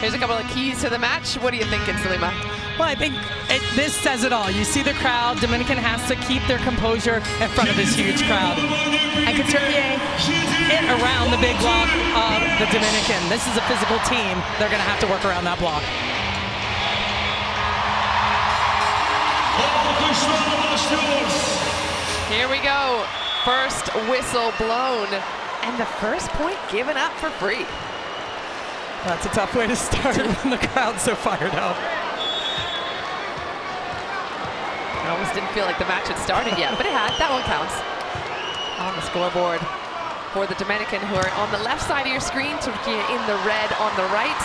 Here's a couple of keys to the match. What are you thinking, Salima? Well, I think this says it all. You see the crowd. Dominican has to keep their composure in front of this huge crowd. And can Türkiye hit around the big block of the Dominican? This is a physical team. They're going to have to work around that block. Here we go. First whistle blown. And the first point given up for free. That's a tough way to start when the crowd's so fired up. It almost didn't feel like the match had started yet, but it had. That one counts. On the scoreboard for the Dominican, who are on the left side of your screen, Türkiye in the red on the right.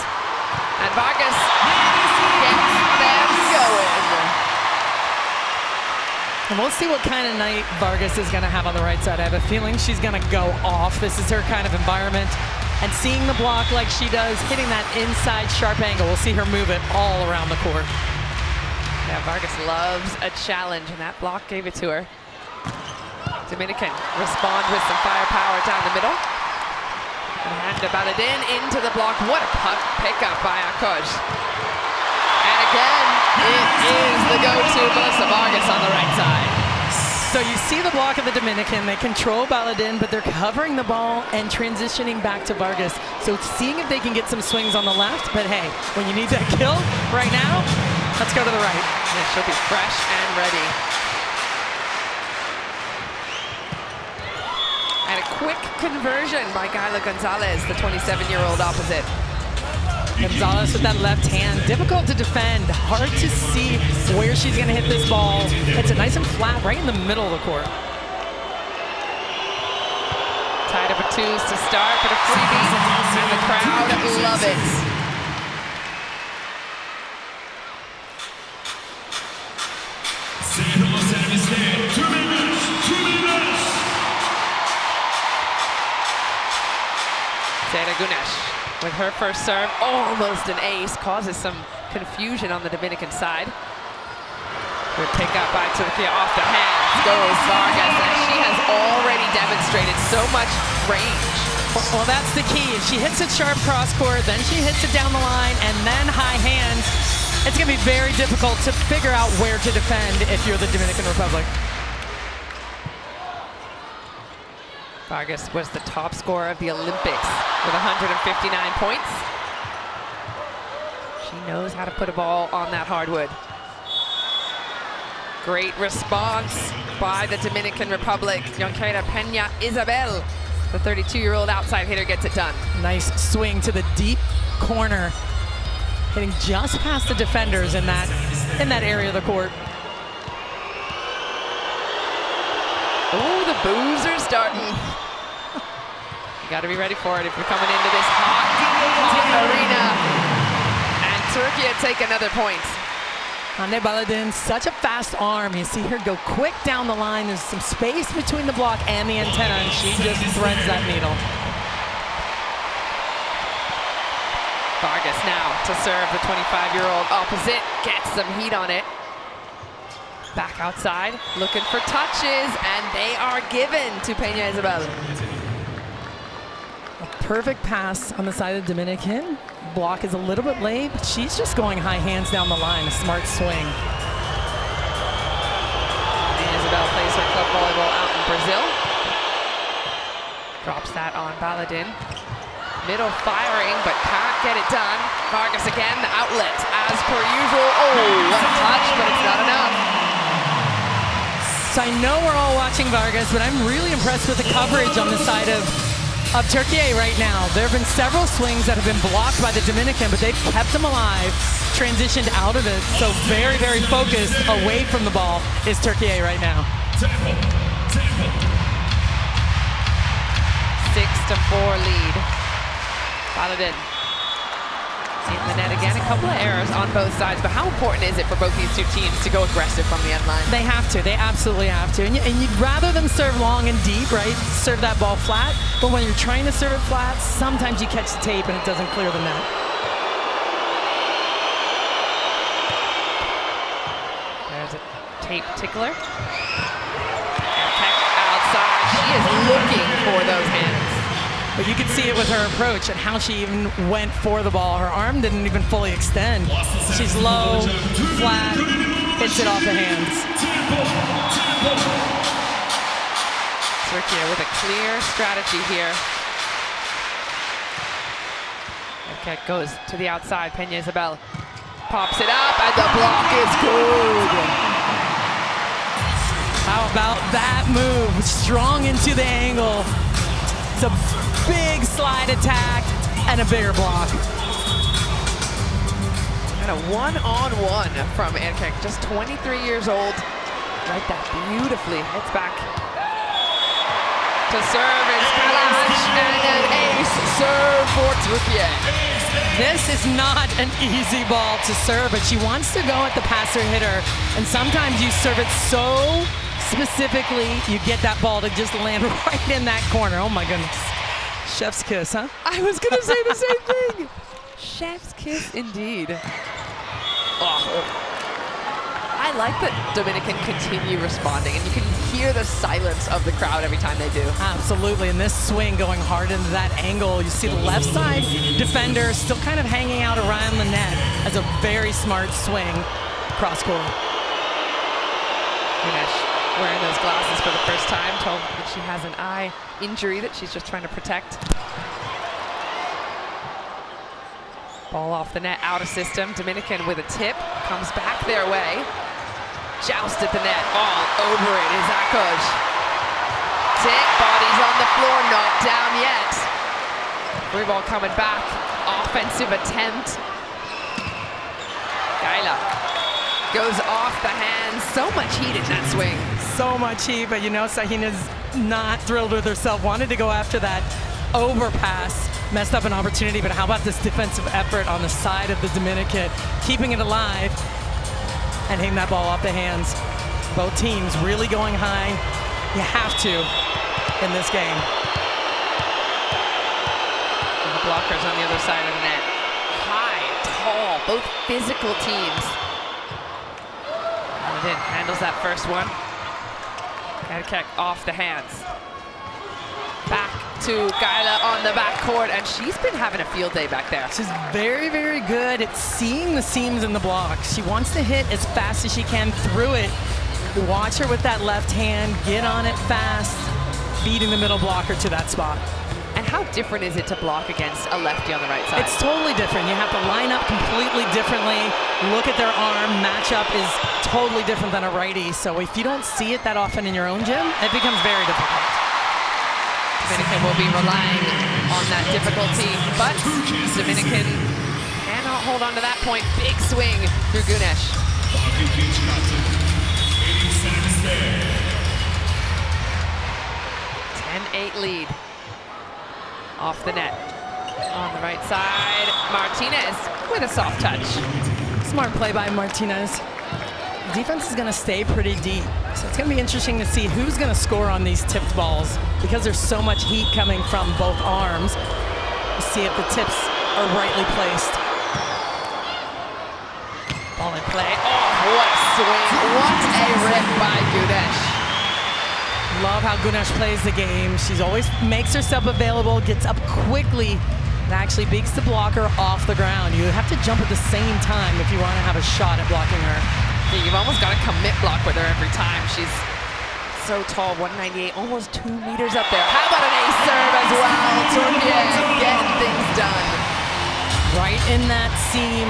And Vargas gets them going. And we'll see what kind of night Vargas is going to have on the right side. I have a feeling she's going to go off. This is her kind of environment. And seeing the block like she does, hitting that inside sharp angle, we'll see her move it all around the court. Yeah, Vargas loves a challenge, and that block gave it to her. Dominican respond with some firepower down the middle. And Baladin into the block. What a puck pickup by Akoj. And again, it is the go-to Melissa Vargas on the right side. So you see the block of the Dominican. They control Baladin, but they're covering the ball and transitioning back to Vargas. So seeing if they can get some swings on the left, but hey, when you need that kill right now, let's go to the right. Yeah, she'll be fresh and ready. And a quick conversion by Gaila Gonzalez, the 27-year-old opposite. Gonzalez with that left hand, difficult to defend, hard to see where she's going to hit this ball. It's a nice and flat right in the middle of the court. Tied up at twos to start, but a freebie, and the crowd love it. Sarah Gunesh with her first serve, almost an ace, causes some confusion on the Dominican side. Good pick up by Türkiye off the hands, goes Vargas, and she has already demonstrated so much range. Well, that's the key. If she hits it sharp cross court, then she hits it down the line, and then high hands, it's going to be very difficult to figure out where to defend if you're the Dominican Republic. Vargas was the top scorer of the Olympics with 159 points. She knows how to put a ball on that hardwood. Great response by the Dominican Republic. Junqueira Peña Isabel, the 32-year-old outside hitter, gets it done. Nice swing to the deep corner, hitting just past the defenders in that area of the court. Oh, the boos are starting. You got to be ready for it if you're coming into this hot arena. And Türkiye take another point. Hande Baladin, such a fast arm. You see her go quick down the line. There's some space between the block and the antenna, and she just threads that needle. Vargas now to serve the 25-year-old opposite. Gets some heat on it. Back outside, looking for touches, and they are given to Peña Isabel. A perfect pass on the side of the Dominican. Block is a little bit late, but she's just going high hands down the line. A smart swing. Peña Isabel plays her club volleyball out in Brazil. Drops that on Baladin. Middle firing, but can't get it done. Vargas again, the outlet, as per usual. Oh, what a touch, but it's not enough. So I know we're all watching Vargas, but I'm really impressed with the coverage on the side of Türkiye right now. There have been several swings that have been blocked by the Dominican, but they've kept them alive, transitioned out of it. So very, very focused away from the ball is Türkiye right now. 6-4 lead. Baladin in the net again. A couple of errors on both sides, but how important is it for both these two teams to go aggressive from the end line? They have to. They absolutely have to. And you'd rather them serve long and deep, right? Serve that ball flat. But when you're trying to serve it flat, sometimes you catch the tape and it doesn't clear the net. There's a tape tickler. And Peck outside. She is looking for those hands. But you could see it with her approach and how she even went for the ball. Her arm didn't even fully extend. She's low, flat, hits it off the hands. Türkiye with a clear strategy here. Okay, goes to the outside. Peña Isabel pops it up, and the block is good. How about that move? Strong into the angle. It's a big slide attack and a bigger block. And a one-on-one from Erkek, just 23 years old. Right that beautifully, hits back to serve. It's Kalash and an ace serve for Türkiye. This is not an easy ball to serve, but she wants to go at the passer hitter. And sometimes you serve it so specifically, you get that ball to just land right in that corner. Oh my goodness. Chef's kiss, huh? I was gonna say the same thing. Chef's kiss indeed. Oh. I like that Dominican continue responding, and you can hear the silence of the crowd every time they do. Absolutely, and this swing going hard into that angle. You see the left side defender still kind of hanging out around the net as a very smart swing cross court. Gunesh wearing those glasses for the first time, told that she has an eye injury that she's just trying to protect. Ball off the net, out of system. Dominican with a tip, comes back their way. Joust at the net, all over it is Akoj. Tip, body's on the floor, not down yet. Free ball coming back, offensive attempt. Gaila goes off the hands, so much heat in that swing. So much heat, but you know Sahina's not thrilled with herself, wanted to go after that overpass. Messed up an opportunity, but how about this defensive effort on the side of the Dominican, keeping it alive and hitting that ball off the hands. Both teams really going high. You have to in this game. And the blockers on the other side of the net. High, tall, both physical teams. And then handles that first one. Erkek off the hands. Back to Gaila on the backcourt, and she's been having a field day back there. She's very, very good at seeing the seams in the block. She wants to hit as fast as she can through it. Watch her with that left hand, get on it fast, beating the middle blocker to that spot. And how different is it to block against a lefty on the right side? It's totally different. You have to line up completely differently. Look at their arm. Matchup is totally different than a righty. So if you don't see it that often in your own gym, it becomes very difficult. Dominican will be relying on that difficulty, but Dominican cannot hold on to that point. Big swing through Gunesh. 10-8 lead. Off the net. On the right side, Martinez with a soft touch. Smart play by Martinez. The defense is going to stay pretty deep, so it's going to be interesting to see who's going to score on these tipped balls because there's so much heat coming from both arms. We'll see if the tips are rightly placed. Ball in play. Oh, what a swing. What a rip by Gunesh. Love how Gunesh plays the game. She always makes herself available, gets up quickly, and actually beats the blocker off the ground. You have to jump at the same time if you want to have a shot at blocking her. Yeah, you've almost got to commit block with her every time. She's so tall, 198, almost 2 meters up there. How about an ace serve as well? Türkiye getting things done. Right in that seam,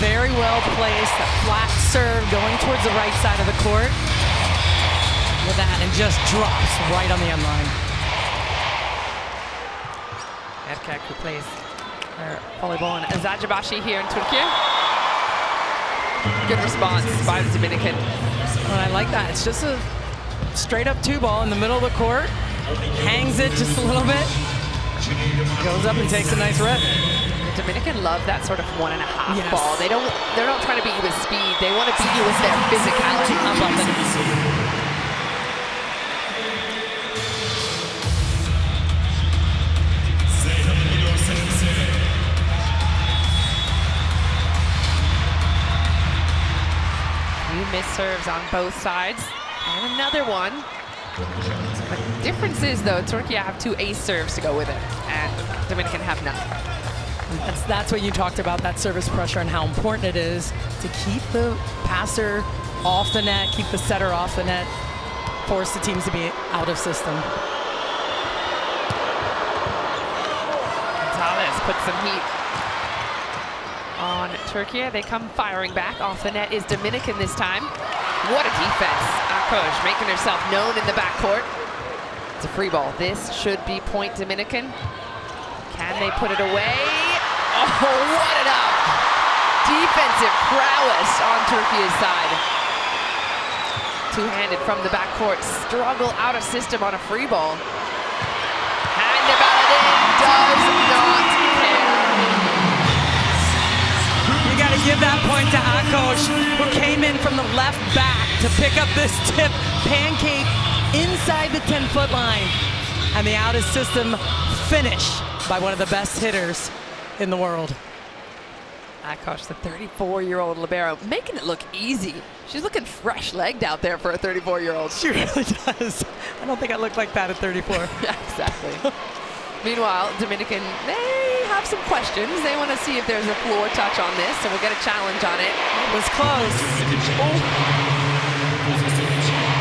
very well placed. A flat serve going towards the right side of the court. With that, and just drops right on the end line. Erkek, who plays her volleyball in Eczacıbaşı here in Türkiye. Good response by the Dominican. And I like that. It's just a straight up 2 ball in the middle of the court. Hangs it just a little bit. Goes up and takes a nice rip. The Dominican love that sort of 1.5 Yes. ball. They're not trying to beat you with speed. They want to beat you with their physicality. How about that? Missed serves on both sides, and another one. But difference is, though, Türkiye have 2 ace serves to go with it, and Dominican have none. That's what you talked about, that service pressure and how important it is to keep the passer off the net, keep the setter off the net, force the teams to be out of system. Gonzalez puts some heat on Türkiye. They come firing back. Off the net is Dominican this time. What a defense. Akoj making herself known in the backcourt. It's a free ball. This should be point Dominican. Can they put it away? Oh, what an up! Defensive prowess on Türkiye's side. Two-handed from the backcourt. Struggle out of system on a free ball. And Baladin does not care. You got to give that point to Akoj, who came in from the left back to pick up this tip pancake inside the 10-foot line. And the out of system finish by one of the best hitters in the world. Akoj, the 34-year-old libero, making it look easy. She's looking fresh-legged out there for a 34-year-old. She really does. I don't think I look like that at 34. Yeah, exactly. Meanwhile, Dominican, they have some questions. They want to see if there's a floor touch on this, so we'll get a challenge on it. It was close. Oh.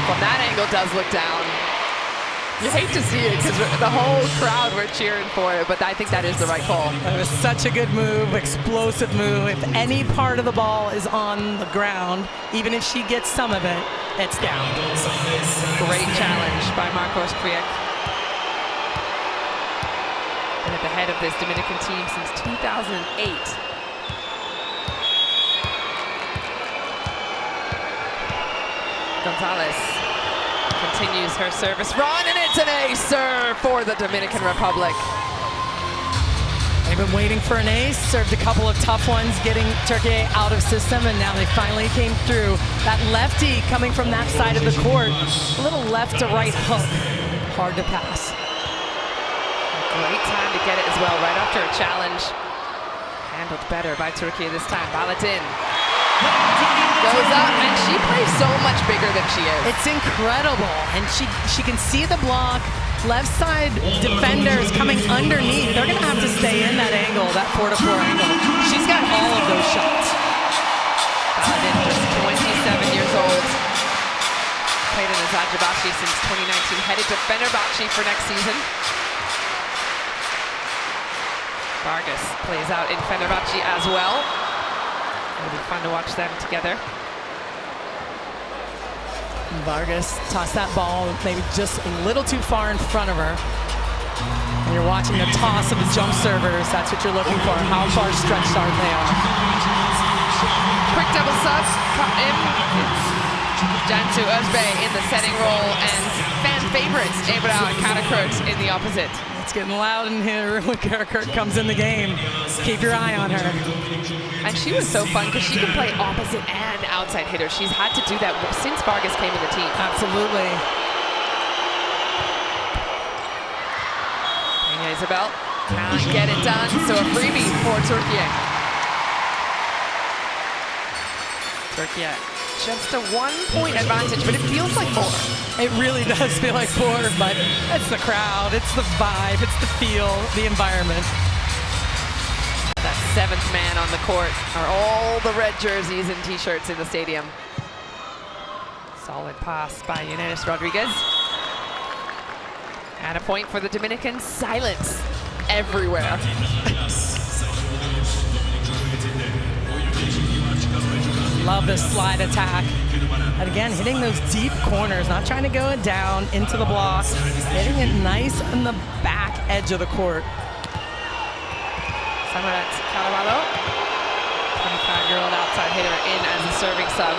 From that angle, does look down. You hate to see it because the whole crowd were cheering for it, but I think that is the right call. It was such a good move, explosive move. If any part of the ball is on the ground, even if she gets some of it, it's down. Great challenge by Marcos Kriek. Been at the head of this Dominican team since 2008. Gonzalez continues her service run, and it's an ace serve for the Dominican Republic. They've been waiting for an ace, served a couple of tough ones, getting Türkiye out of system, and now they finally came through. That lefty coming from that side of the court, a little left to right hook, hard to pass. Great time to get it as well, right after a challenge. Handled better by Türkiye this time. Baladin goes up, and she plays so much bigger than she is. It's incredible, and she can see the block. Left side defenders coming underneath. They're going to have to stay in that angle, that 4-to-4 angle. She's got all of those shots. Baladin, just 27 years old. Played in Azajabashi since 2019. Headed to Fenerbahce for next season. Vargas plays out in Fenerbahce as well. It'll be fun to watch them together. Vargas tossed that ball maybe just a little too far in front of her. And you're watching the toss of the jump servers. That's what you're looking for. How far stretched are they are. Quick double sub, cut in. Cansu Özbey in the setting role, and fan favorites, Ebra Karakurt in the opposite. It's getting loud in here when Karakurt comes in the game. Keep your eye on her. And she was so fun because she can play opposite and outside hitter. She's had to do that since Vargas came in the team. Absolutely. And Isabel can't get it done, so a freebie for Türkiye. Türkiye, just a 1-point advantage, but it feels like more. It really does feel like 4, but it's the crowd, it's the vibe, it's the feel, the environment. That 7th man on the court are all the red jerseys and t-shirts in the stadium. Solid pass by Yannis Rodriguez. And a point for the Dominicans. Silence everywhere. Love this slide attack. And again, hitting those deep corners, not trying to go down into the block, hitting it nice on the back edge of the court. Samarat Caraballo, 25-year-old outside hitter, in as a serving sub.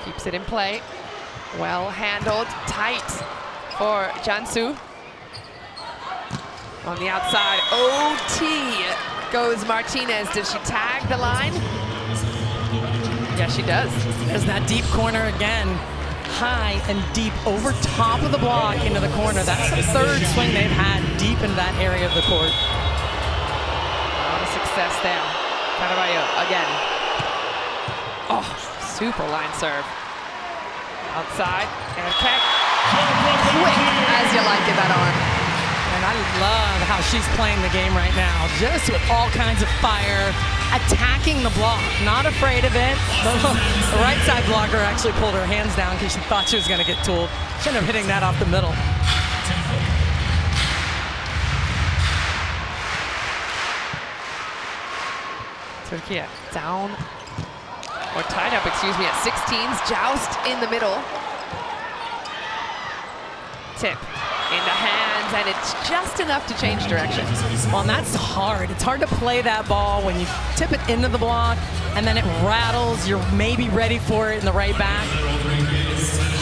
Keeps it in play. Well handled, tight for Cansu. On the outside, OT goes Martinez. Did she tag the line? Yes, she does. There's that deep corner again. High and deep over top of the block into the corner. That's the 3rd swing they've had deep in that area of the court. A lot of success there. Caraballo again. Oh, super line serve. Outside, and quick as you like in that arm. And I love how she's playing the game right now, just with all kinds of fire, attacking the block, not afraid of it. The right side blocker actually pulled her hands down because she thought she was going to get tooled. She ended up hitting that off the middle. Türkiye down, or tied up, excuse me, at 16s. Joust in the middle. Tip in the hands, and it's just enough to change direction. Well, and that's hard. It's hard to play that ball when you tip it into the block, and then it rattles. You're maybe ready for it in the right back.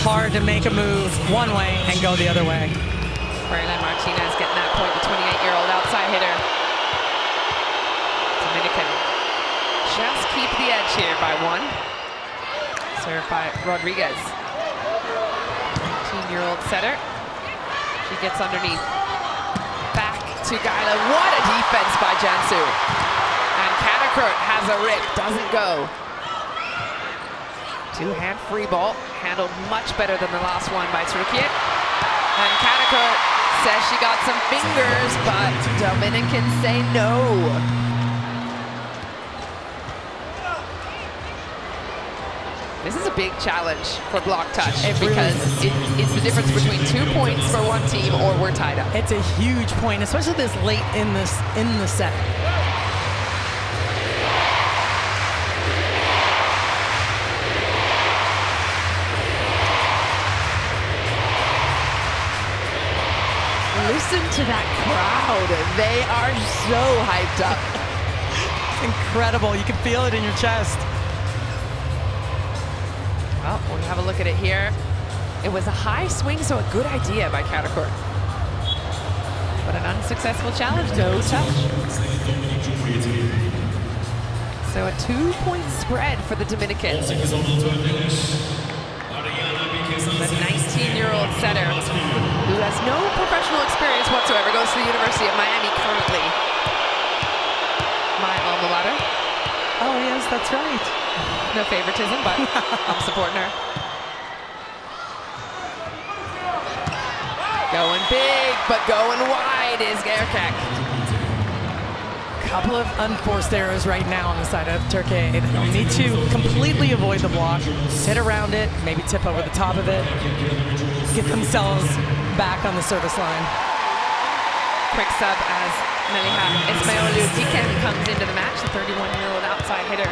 Hard to make a move one way and go the other way. Marilyn Martinez getting that point, the 28-year-old outside hitter. Dominican just keep the edge here by one. Served by Rodriguez. 19-year-old setter. She gets underneath. Back to Gaila. What a defense by Jansu. And Katakurt has a rip, doesn't go. Two-hand free ball, handled much better than the last one by Türkiye. And Katakurt says she got some fingers, but Dominican say no. This is a big challenge for block touch because it's the difference between 2 points for one team or we're tied up. It's a huge point, especially this late in the set. Listen to that crowd. They are so hyped up. It's incredible. You can feel it in your chest. Well, we'll have a look at it here. It was a high swing, so a good idea by Katakurt. But an unsuccessful challenge, no touch. So a 2-point spread for the Dominicans. The 19-year-old setter, who has no professional experience whatsoever, goes to the University of Miami currently. My alma mater. Oh, yes, that's right. No favoritism, but I'm supporting her. Going big, but going wide is Erkek. Couple of unforced errors right now on the side of Türkiye. They need to completely avoid the block, hit around it, maybe tip over the top of it, get themselves back on the service line. Quick sub as Meliha Ismailou Diken comes into the match, the 31-year-old outside hitter.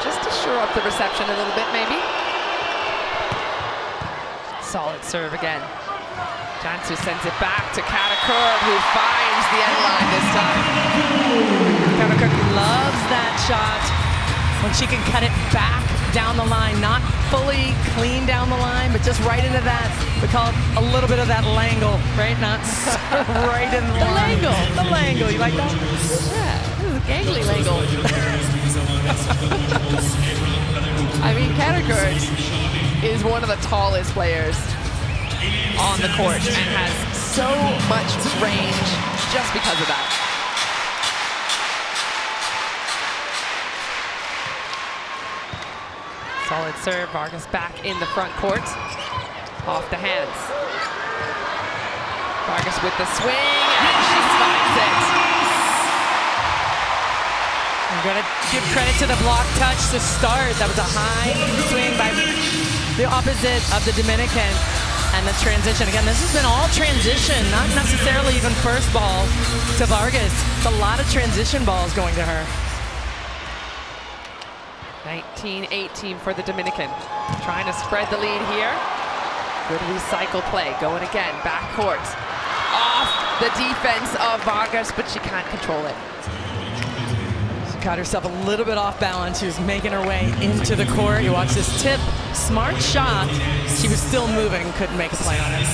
Just to shore up the reception a little bit, maybe. Solid serve again. Jansu sends it back to Katakurt, who finds the end line this time. Katakurt loves that shot when she can cut it back down the line, not fully clean down the line, but just right into that. We call it a little bit of that langle, right? Not right in the line. Langle. The langle, you like that? Yeah, this is a gangly langle. I mean, Katakurt is one of the tallest players on the court and has so much range just because of that. Solid serve, Vargas back in the front court. Off the hands. Vargas with the swing, and she finds it. I'm going to give credit to the block touch to start. That was a high swing by the opposite of the Dominican. And the transition. Again, this has been all transition, not necessarily even first ball to Vargas. It's a lot of transition balls going to her. 19-18 for the Dominican. Trying to spread the lead here. Good recycle play. Going again, back court. Off the defense of Vargas, but she can't control it. She caught herself a little bit off balance. She was making her way into the court. You watch this tip. Smart shot. She was still moving, couldn't make a play on it.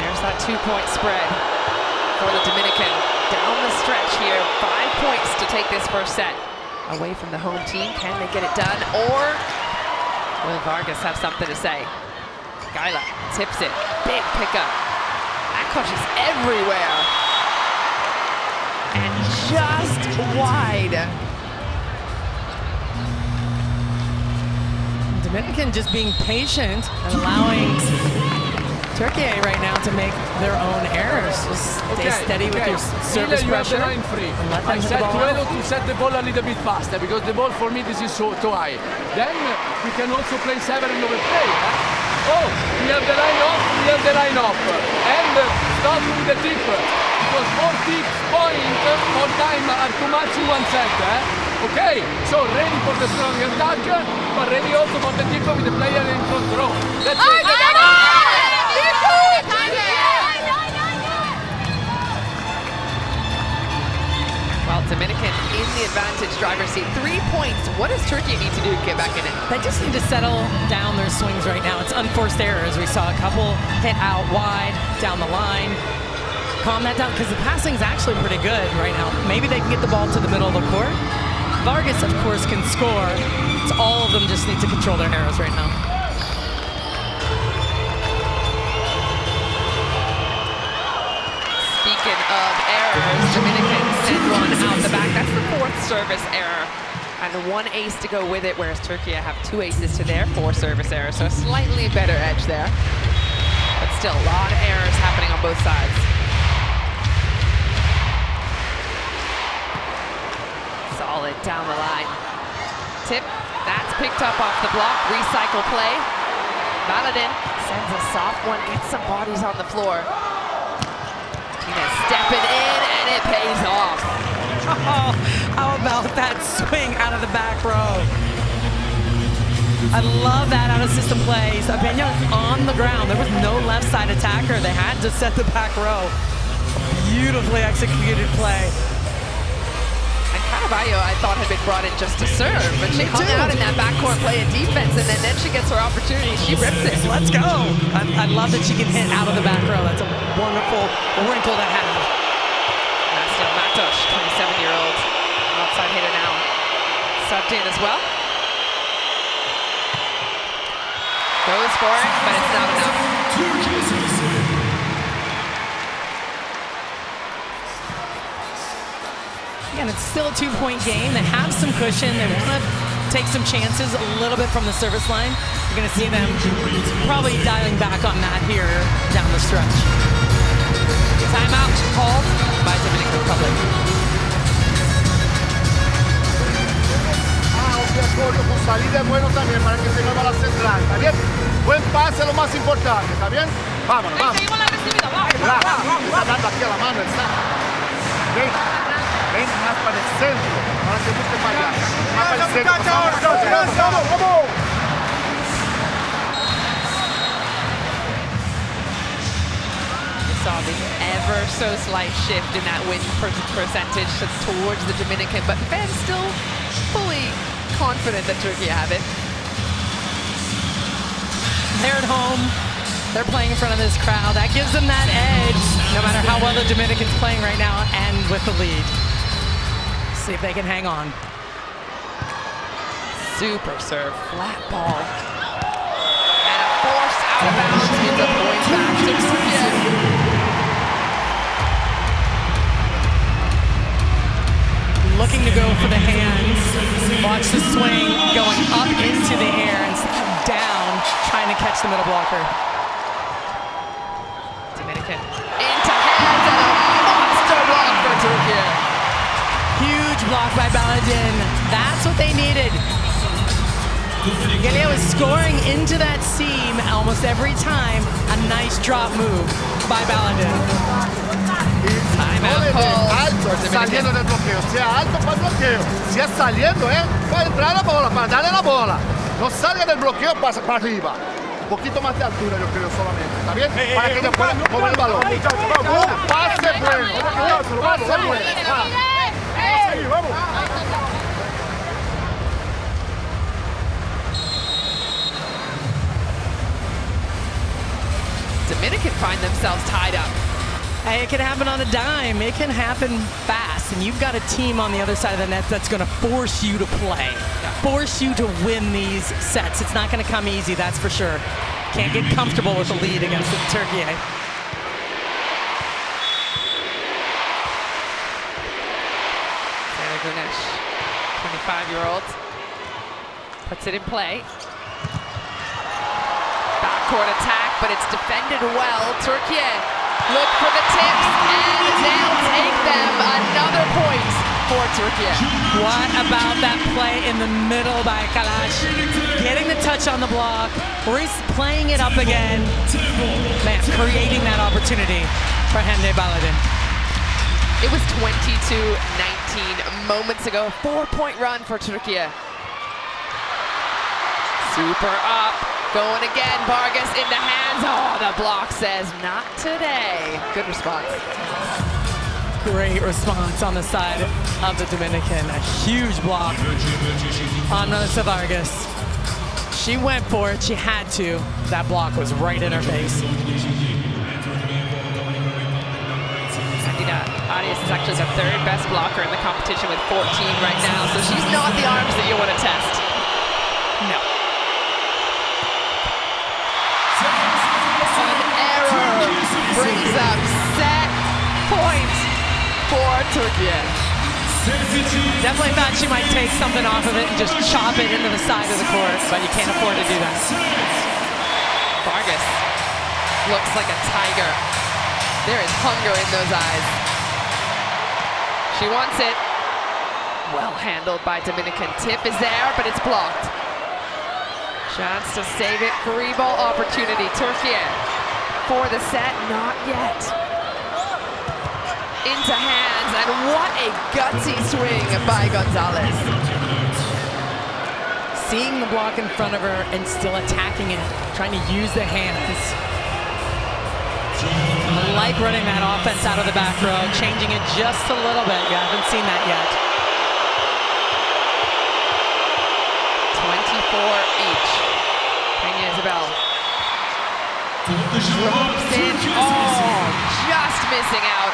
There's that 2-point spread for the Dominican. Down the stretch here, 5 points to take this first set. Away from the home team, can they get it done? Or will Vargas have something to say? Gaila tips it, big pickup. That coach is everywhere. And just wide. Dominican just being patient and allowing Türkiye right now to make their own errors. Just stay steady with your service pressure. You free. And let them I hit said the ball to Edo to set the ball a little bit faster because the ball for me this is so too high. Then we can also play 7 and overplay. Oh, we have the line off, we have the line off. And start with the tip. Because 4 tips point, 4 time are too much in 1 set. Okay, so ready for the strong attack, but ready also for the tip with the player in front row. That's it. Well, Dominican in the advantage driver's seat. 3 points. What does Türkiye need to do to get back in it? They just need to settle down their swings right now. It's unforced errors. We saw a couple hit out wide, down the line. Calm that down, because the passing's actually pretty good right now. Maybe they can get the ball to the middle of the court. Vargas, of course, can score. It's all of them just need to control their arrows right now. Speaking of errors, Dominican send one out the back. That's the 4th service error. And 1 ace to go with it, whereas Türkiye have 2 aces to their 4 service errors. So a slightly better edge there. But still, a lot of errors happening on both sides. Solid down the line. Tip, that's picked up off the block. Recycle play. Baladin sends a soft one, gets some bodies on the floor. Martinez stepping in, and it pays off. Oh, how about that swing out of the back row? I love that out of system plays. Peña on the ground. There was no left side attacker. They had to set the back row. Beautifully executed play. Caraballo, I thought, had been brought in just to serve, but she hung out in that backcourt playing defense, and then she gets her opportunity. She rips it. Let's go. I love that she can hit out of the back row. That's a wonderful wrinkle to have. Nastia Matos, 27-year-old outside hitter now, subbed in as well. Goes for it, but it's not enough. Again, it's still a 2-point game. They have some cushion. They want to take some chances a little bit from the service line. You're going to see them probably dialing back on that here down the stretch. Timeout called by Dominican Republic. De acuerdo con salida es bueno también para que se mueva la central, ¿está bien? Buen pase, lo más importante, ¿está bien? Vámonos, vamos. Seguimos la recibida, vamos. Está dando aquí a la mano, está. Ven más para el centro, para que busque para allá. Más para el centro. Vamos, vamos. You saw the ever so slight shift in that win percentage towards the Dominican, but fans still fully confident that Türkiye have it. They're at home. They're playing in front of this crowd. That gives them that edge, no matter how well the Dominican's playing right now and with the lead. See if they can hang on. Super serve, flat ball. And a force out of bounds means a point back to Türkiye. Looking to go for the hands. Watch the swing going up into the air and down, trying to catch the middle blocker. Dominican into hands and a monster block for Türkiye. Huge block by Baladin. That's what they needed. Galileo is scoring into that seam almost every time. A nice drop move by Baladin. Timeout call. Alto, saliendo del bloqueo. Sea alto para el bloqueo. Sea saliendo, para entrar la bola, para darle la bola. No salga del bloqueo para arriba. Un poquito más de altura, yo creo, solamente. ¿Está bien? Para que ellos puedan mover el balón. Pase bueno. Pase bueno. Vamos. Dominican find themselves tied up. Hey, it can happen on a dime. It can happen fast. And you've got a team on the other side of the net that's going to force you to play, force you to win these sets. It's not going to come easy, that's for sure. Can't get comfortable with the lead against Türkiye. Gunesh, 25-year-old, puts it in play. court attack, but it's defended well. Türkiye look for the tips, and they'll take them. Another point for Türkiye. What about that play in the middle by Kalash? Getting the touch on the block, playing it up again. Man, creating that opportunity for Hande Baladin. It was 22-19 moments ago. 4-point run for Türkiye. Super up. Going again, Vargas in the hands. Oh, the block says not today. Good response. Great response on the side of the Dominican. A huge block on Melissa Vargas. She went for it, she had to. That block was right in her face. Arias is actually the third best blocker in the competition with 14 right now, so she's not the arms that you want to test. No. An error brings up set point for Türkiye. Definitely thought she might take something off of it and just chop it into the side of the court, but you can't afford to do that. Vargas looks like a tiger. There is hunger in those eyes. She wants it. Well handled by Dominican. Tip is there, but it's blocked. Chance to save it. Free ball opportunity. Türkiye for the set. Not yet. Into hands, and what a gutsy swing by Gonzalez. Seeing the block in front of her and still attacking it, trying to use the hands. I like running that offense out of the back row, changing it just a little bit. You haven't seen that yet. 24 each. Peña Isabel drops in. Oh, just missing out.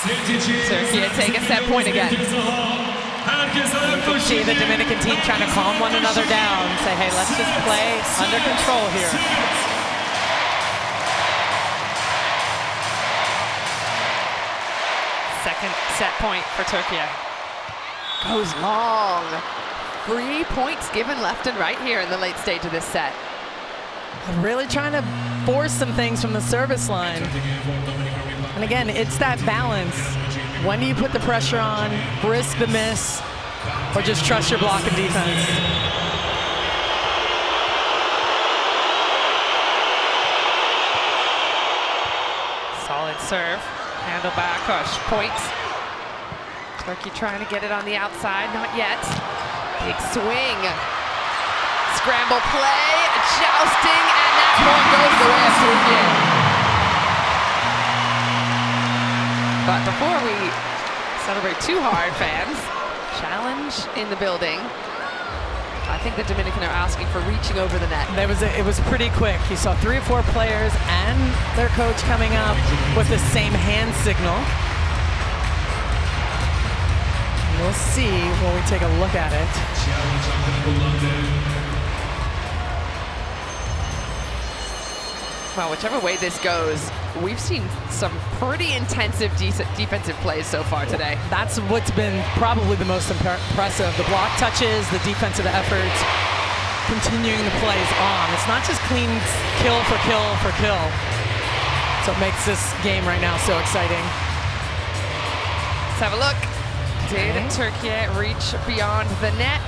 Türkiye take a set point again. You can see the Dominican team trying to calm one another down, say, hey, let's just play under control here. Second set point for Türkiye. Goes long. 3 points given left and right here in the late stage of this set. Really trying to force some things from the service line. And again, it's that balance. When do you put the pressure on, risk the miss, or just trust your block and defense? Solid serve. Handle back, Hush. Points. Türkiye trying to get it on the outside. Not yet. Big swing. Scramble play. Jousting. And that point goes the way of Türkiye. But before we celebrate too hard, fans, challenge in the building. I think the Dominican are asking for reaching over the net. It was pretty quick. You saw 3 or 4 players and their coach coming up with the same hand signal. We'll see when we take a look at it. Well, whichever way this goes, we've seen some pretty intensive defensive plays so far today. That's what's been probably the most impressive. The block touches, the defensive efforts, continuing the plays on. It's not just clean kill for kill for kill. So it makes this game right now so exciting. Let's have a look. Did Türkiye reach beyond the net?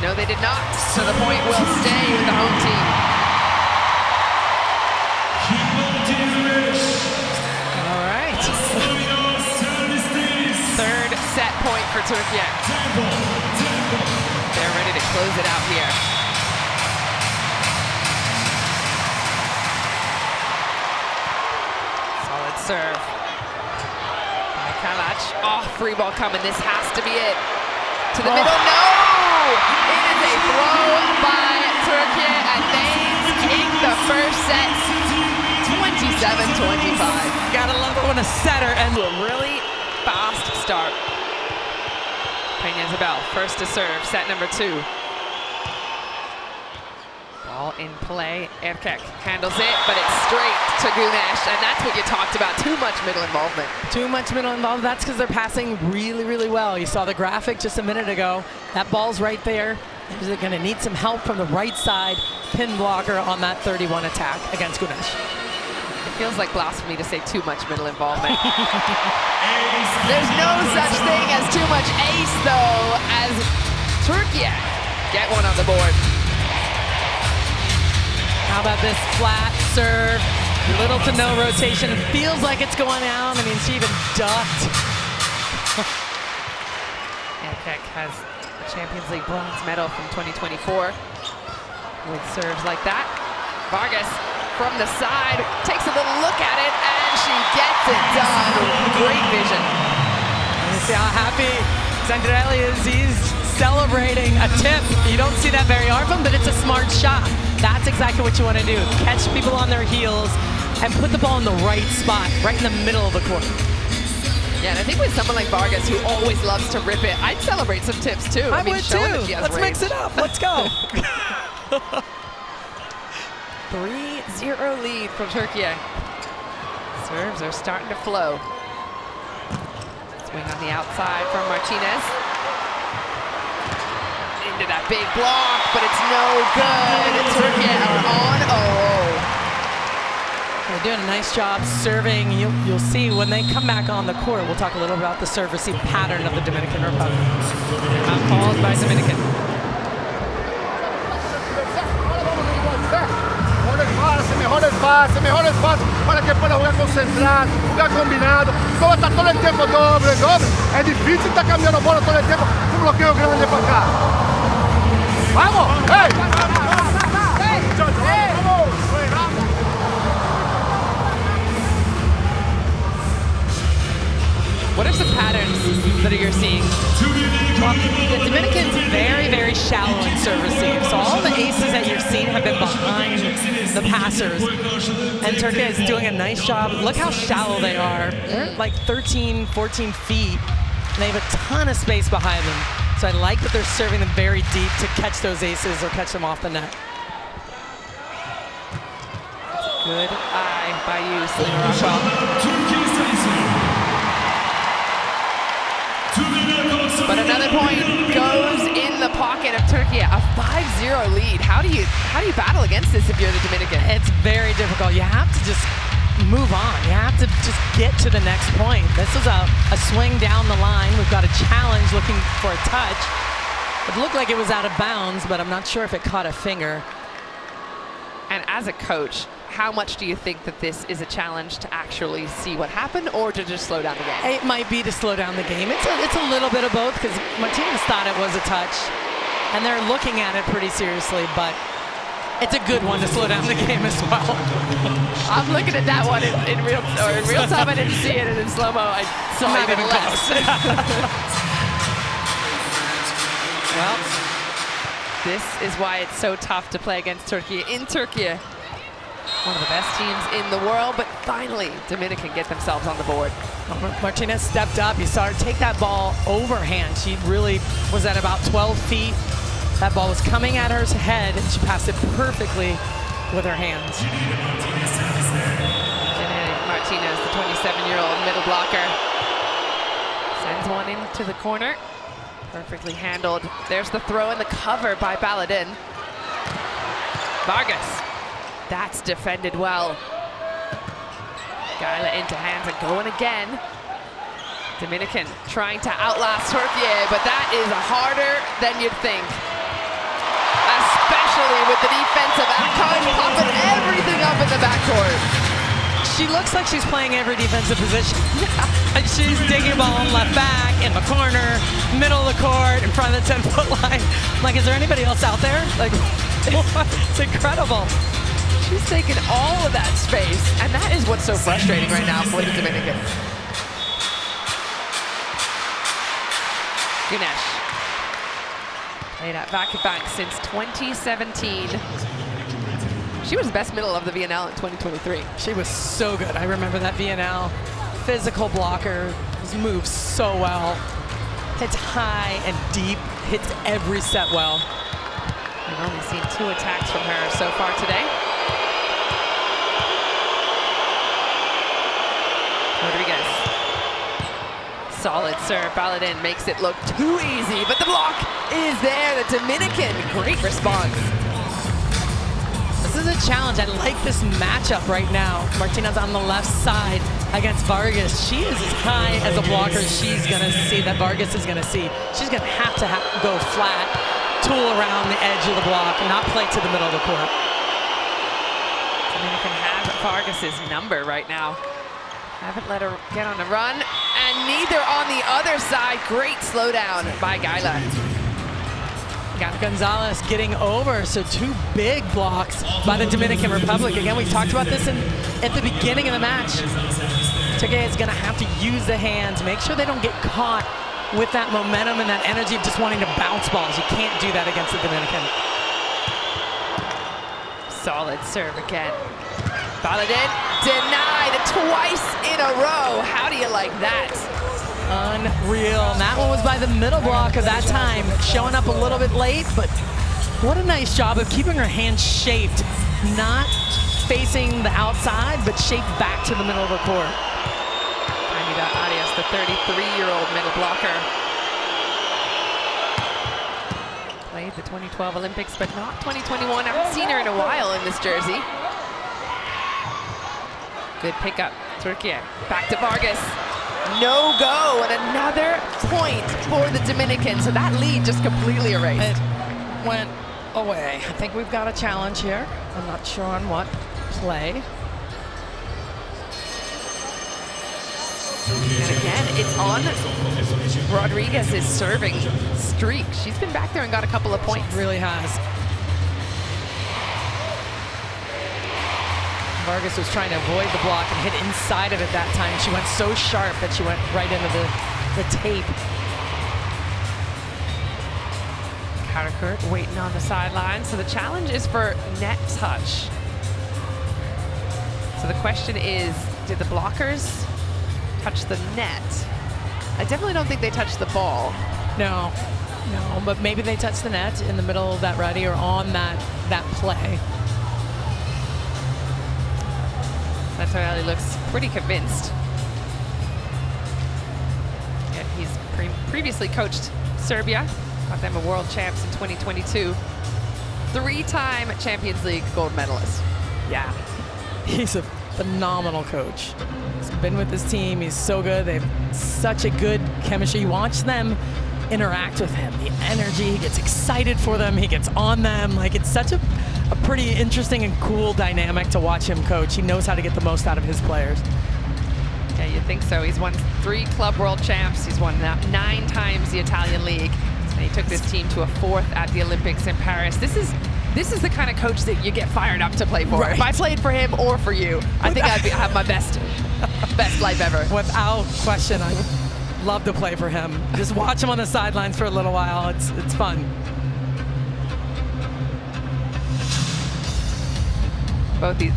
No, they did not. So the point will stay with the home team. All right. Third set point for Türkiye. They're ready to close it out here. Solid serve. Kalac. Oh, free ball coming. This has to be it. To the middle. No! It is a throw by Türkiye, and they take the first set. 27-25. Gotta love it when a setter and a really fast start. Peña Isabel, first to serve, set number 2. Ball in play. Erkek handles it, but it's straight to Güneş, and that's what you talked about. Too much middle involvement. Too much middle involvement. That's because they're passing really, really well. You saw the graphic just a minute ago. That ball's right there. Is it going to need some help from the right side pin blocker on that 31 attack against Gunesh? It feels like blasphemy to say too much middle involvement. There's no such thing as too much ace, though, as Türkiye get one on the board. How about this flat serve? Little to no rotation. It feels like it's going out. I mean, she even ducked. Erkek has the Champions League bronze medal from 2024 with serves like that. Vargas from the side takes a little look at it, and she gets it done. Great vision. You see how happy Zangarelli is. He's celebrating a tip. You don't see that very often, but it's a smart shot. That's exactly what you want to do. Catch people on their heels and put the ball in the right spot, right in the middle of the court. Yeah, and I think with someone like Vargas, who always loves to rip it, I'd celebrate some tips too. I mean, would too. Let's Let's mix it up. Let's go. 3-0 lead from Türkiye. Serves are starting to flow. Swing on the outside from Martinez. Into that big block, but it's no good. Türkiye are on 0. They're doing a nice job serving. You'll see when they come back on the court, we'll talk a little about the serve receive pattern of the Dominican Republic. Called by Dominican. Mejor el pase para que pueda jugar concentrado, jugar combinado. Como está todo el tiempo doble. Es difícil estar cambiando bola todo el tiempo. Un bloqueo grande para acá. ¡Vamos! ¡Hey! What are some patterns that you're seeing? Well, the Dominican's very, very shallow in serve receive. So all the aces that you've seen have been behind the passers. And Türkiye is doing a nice job. Look how shallow they are. They're like 13, 14 feet. And they have a ton of space behind them. So I like that they're serving them very deep to catch those aces or catch them off the net. Good eye by you, Selena Rockwell. But another point goes in the pocket of Türkiye, a 5-0 lead. How do you battle against this if you're the Dominican? It's very difficult. You have to just move on. You have to just get to the next point. This is a swing down the line. We've got a challenge looking for a touch. It looked like it was out of bounds, but I'm not sure if it caught a finger. And as a coach, how much do you think that this is a challenge to actually see what happened or to just slow down the game? It might be to slow down the game. It's a little bit of both because Martinez thought it was a touch and they're looking at it pretty seriously, but it's a good one to slow down the game as well. I'm looking at that one in real time. I didn't see it, and in slow-mo I saw it even less. Well, this is why it's so tough to play against Türkiye in Türkiye. One of the best teams in the world, but finally, Dominican get themselves on the board. Martinez stepped up. You saw her take that ball overhand. She really was at about 12 feet. That ball was coming at her head, and she passed it perfectly with her hands. Martinez, the 27-year-old middle blocker, sends one into the corner. Perfectly handled. There's the throw and the cover by Baladin. Vargas. That's defended well. Gaila into hands and going again. Dominican trying to outlast Türkiye, but that is harder than you'd think. Especially with the defensive outcomes popping everything up in the backcourt. She looks like she's playing every defensive position. She's digging a ball on left back, in the corner, middle of the court, in front of the 10-foot line. Like, is there anybody else out there? Like, it's incredible. She's taken all of that space, and that is what's so frustrating right now for the Dominican. Gunesh played at back-to-back since 2017. She was the best middle of the VNL in 2023. She was so good. I remember that VNL. Physical blocker, moves so well. Hits high and deep, hits every set well. We've only seen 2 attacks from her so far today. Rodriguez Solid serve. Baladin makes it look too easy, but the block is there. The Dominican, great response. This is a challenge. I like this matchup right now. Martina's on the left side against Vargas. She is as high as a blocker she's gonna see, that Vargas is gonna see. She's gonna have to go flat, tool around the edge of the block, and not play to the middle of the court. Dominican have Vargas's number right now. Haven't let her get on a run, and neither on the other side. Great slowdown by Gaila. Got Gonzalez getting over, so 2 big blocks by the Dominican Republic. Again, we talked about this at the beginning of the match. Türkiye is gonna have to use the hands, make sure they don't get caught with that momentum and that energy of just wanting to bounce balls. You can't do that against the Dominican. Solid serve again. Baladin denied twice in a row. How do you like that? Unreal. And that one was by the middle block of that time, showing up a little bit late, but what a nice job of keeping her hands shaped, not facing the outside, but shaped back to the middle of the court. Anita Arias, the 33-year-old middle blocker. Played the 2012 Olympics, but not 2021. I haven't seen her in a while in this jersey. Good pickup, Türkiye. Back to Vargas. No go, and another point for the Dominican. So that lead just completely erased. It went away. I think we've got a challenge here. I'm not sure on what play. And again, it's on Rodriguez's serving streak. She's been back there and got a couple of points. She really has. Vargas was trying to avoid the block and hit inside of it that time. She went so sharp that she went right into the tape. Karakurt waiting on the sideline. So the challenge is for net touch. So the question is, did the blockers touch the net? I definitely don't think they touched the ball. No, but maybe they touched the net in the middle of that rally or on that play. Santorelli looks pretty convinced. Yeah, he's previously coached Serbia, got them a world champs in 2022. 3-time Champions League gold medalist. Yeah, he's a phenomenal coach. He's been with this team, he's so good. They have such a good chemistry. You watch them interact with him, the energy, he gets excited for them, he gets on them. Like, it's such a pretty interesting and cool dynamic to watch him coach. He knows how to get the most out of his players. Yeah, you'd think so. He's won 3 club world champs. He's won 9 times the Italian league. And he took this team to a 4th at the Olympics in Paris. This is the kind of coach that you get fired up to play for. Right. If I played for him or for you, I think I'd have my best life ever. Without question, I would love to play for him. Just watch him on the sidelines for a little while. It's fun.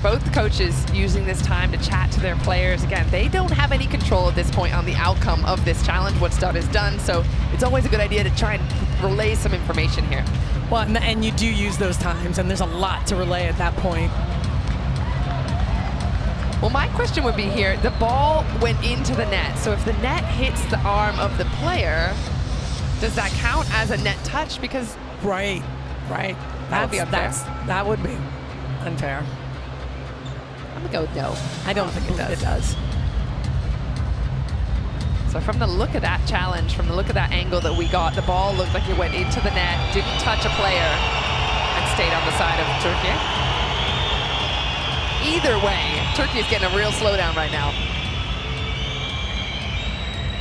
Both coaches using this time to chat to their players. Again, they don't have any control at this point on the outcome of this challenge. What's done is done, so it's always a good idea to try and relay some information here. Well, and you do use those times, and there's a lot to relay at that point. Well, my question would be here, the ball went into the net, so if the net hits the arm of the player, does that count as a net touch? Because Right. That would be unfair. That would be unfair. I'm gonna go with no. I don't think it does. So from the look of that challenge, from the look of that angle that we got, the ball looked like it went into the net, didn't touch a player, and stayed on the side of Türkiye. Either way, Türkiye is getting a real slowdown right now.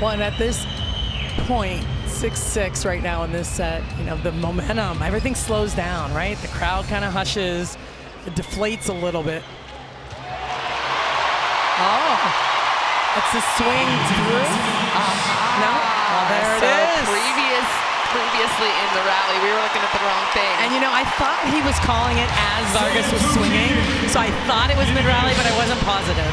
Well, and at this point, 6-6 right now in this set, you know, the momentum, everything slows down, right? The crowd kind of hushes, it deflates a little bit. Oh, that's the swing through. No, well, there it is. Previously in the rally, we were looking at the wrong thing. And you know, I thought he was calling it as Vargas was swinging, so I thought it was mid-rally, but I wasn't positive.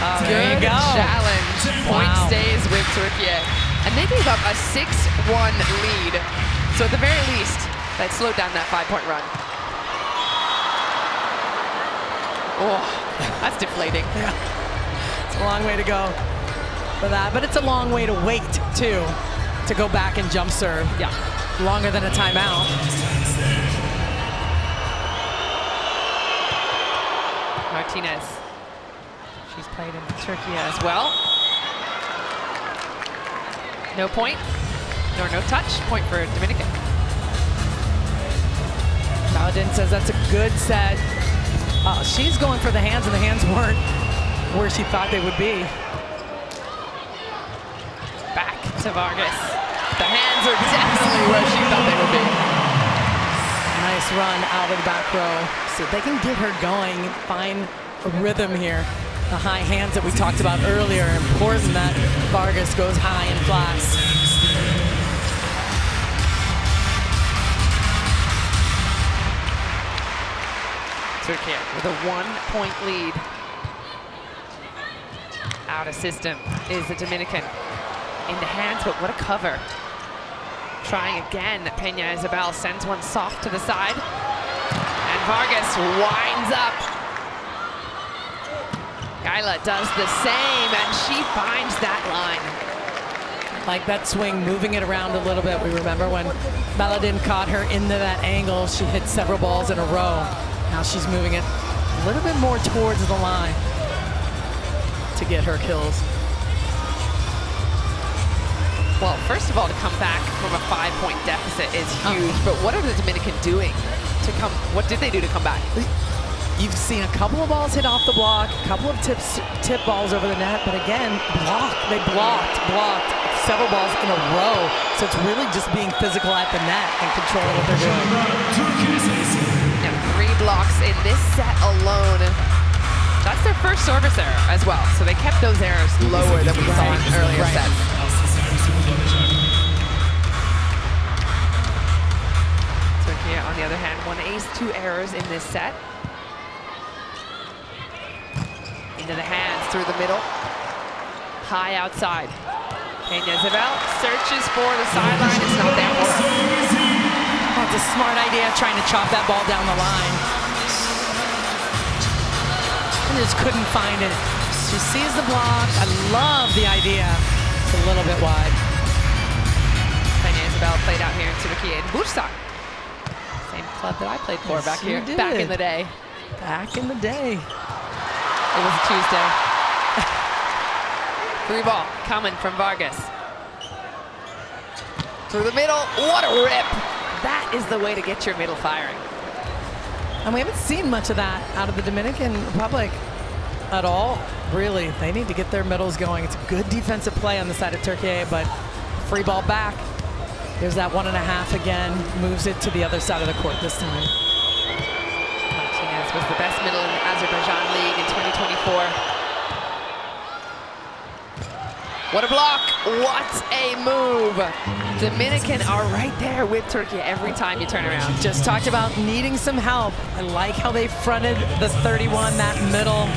Oh, there you go. Challenge. Point stays with Türkiye. And they gave up a 6-1 lead. So at the very least, that slowed down that 5-point run. Oh, that's deflating. Yeah, it's a long way to go. for that, but it's a long way to wait, too, to go back and jump serve. Yeah. Longer than a timeout. Martinez. She's played in Türkiye as well. No point, nor no touch. Point for Dominican. Paladin says that's a good set. She's going for the hands, and the hands weren't where she thought they would be. Back to Vargas. The hands are definitely where she thought they would be. Nice run out of the back row. So they can get her going, find a rhythm here. The high hands that we talked about earlier, important that Vargas goes high and flies. Türkiye with a 1-point lead. Out of system is the Dominican. In the hands, but what a cover. Trying again, Peña Isabel sends one soft to the side. And Vargas winds up. Gaila does the same, and she finds that line. Like that swing, moving it around a little bit. We remember when Paladin caught her into that angle, she hit several balls in a row. Now she's moving it a little bit more towards the line to get her kills. Well, first of all, to come back from a 5-point deficit is huge, but what are the Dominican doing to come? What did they do to come back? You've seen a couple of balls hit off the block, a couple of tip balls over the net, but again, they blocked several balls in a row. So it's really just being physical at the net and controlling what they're doing. Yeah, 3 blocks in this set alone. That's their first service error as well. So they kept those errors lower than we saw in earlier sets. Türkiye, on the other hand, 1 ace, 2 errors in this set. Into the hands, through the middle. High outside. Peña Isabel searches for the sideline. It's not there for her. Oh, it's a smart idea, trying to chop that ball down the line. And just couldn't find it. She sees the block. I love the idea. It's a little bit wide. Peña Isabel played out here in Türkiye in Bursa. Same club that I played for back here, back in the day. Back in the day. It was a Tuesday. Free ball coming from Vargas. Through the middle, what a rip. That is the way to get your middle firing. And we haven't seen much of that out of the Dominican Republic at all, really. They need to get their middles going. It's a good defensive play on the side of Türkiye, but free ball back. There's that 1.5 again, moves it to the other side of the court this time. Was the best middle in the Azerbaijan League in 2024. What a block, what a move. Dominican are right there with Türkiye every time you turn around. Just talked about needing some help. I like how they fronted the 31, that middle.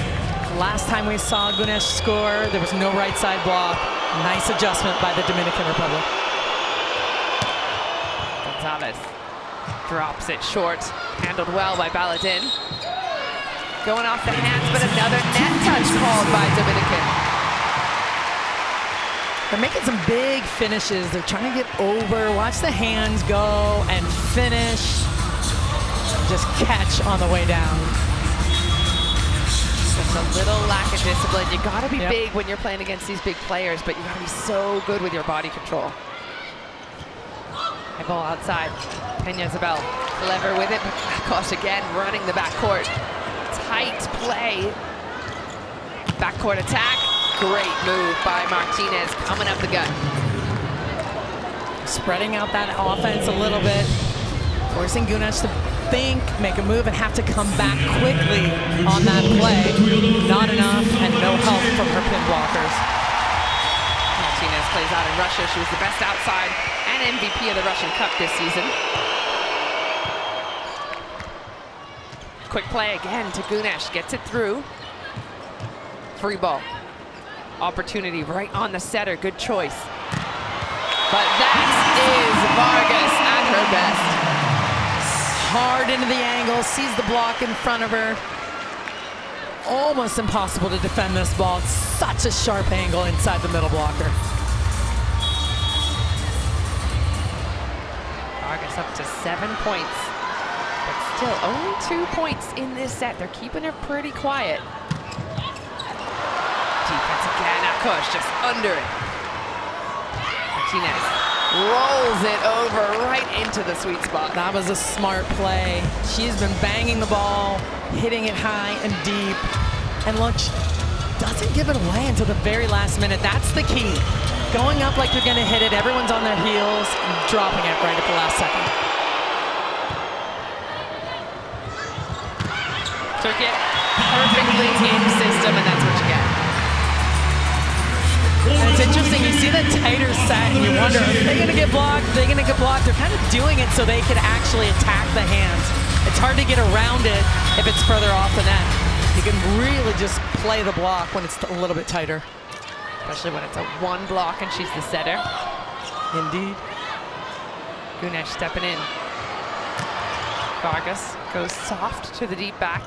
Last time we saw Gunesh score, there was no right side block. Nice adjustment by the Dominican Republic. Gonzalez drops it short, handled well by Paladin. Going off the hands, but another net touch called by Dominican. They're making some big finishes. They're trying to get over, watch the hands go and finish. Just catch on the way down. Just a little lack of discipline. You gotta be big when you're playing against these big players, but you gotta be so good with your body control. High ball outside. Peña Isabel clever with it, but gosh, again, running the backcourt. Tight play. Backcourt attack. Great move by Martinez coming up the gut. Spreading out that offense a little bit. Forcing Gunesh to think, make a move, and have to come back quickly on that play. Not enough, and no help from her pin blockers. Martinez plays out in Russia. She was the best outside and MVP of the Russian Cup this season. Quick play again to Gunesh, gets it through. Free ball. Opportunity right on the setter, good choice. But that is Vargas at her best. Hard into the angle, sees the block in front of her. almost impossible to defend this ball. It's such a sharp angle inside the middle blocker. Vargas up to 7 points, but still only 2 points in this set. They're keeping her pretty quiet. Defense again, Akush just under it. Martinez rolls it over right into the sweet spot. That was a smart play. She's been banging the ball, hitting it high and deep. And look, she doesn't give it away until the very last minute. That's the key. Going up like you're gonna hit it, everyone's on their heels, and dropping it right at the last second. Türkiye perfectly in system, and that's what you get. And it's interesting, you see that tighter set and you wonder, are they gonna get blocked? Are they gonna get blocked? They're kind of doing it so they can actually attack the hands. It's hard to get around it if it's further off the net. You can really just play the block when it's a little bit tighter. Especially when it's a one block and she's the setter. Indeed. Gunesh stepping in. Vargas goes soft to the deep back.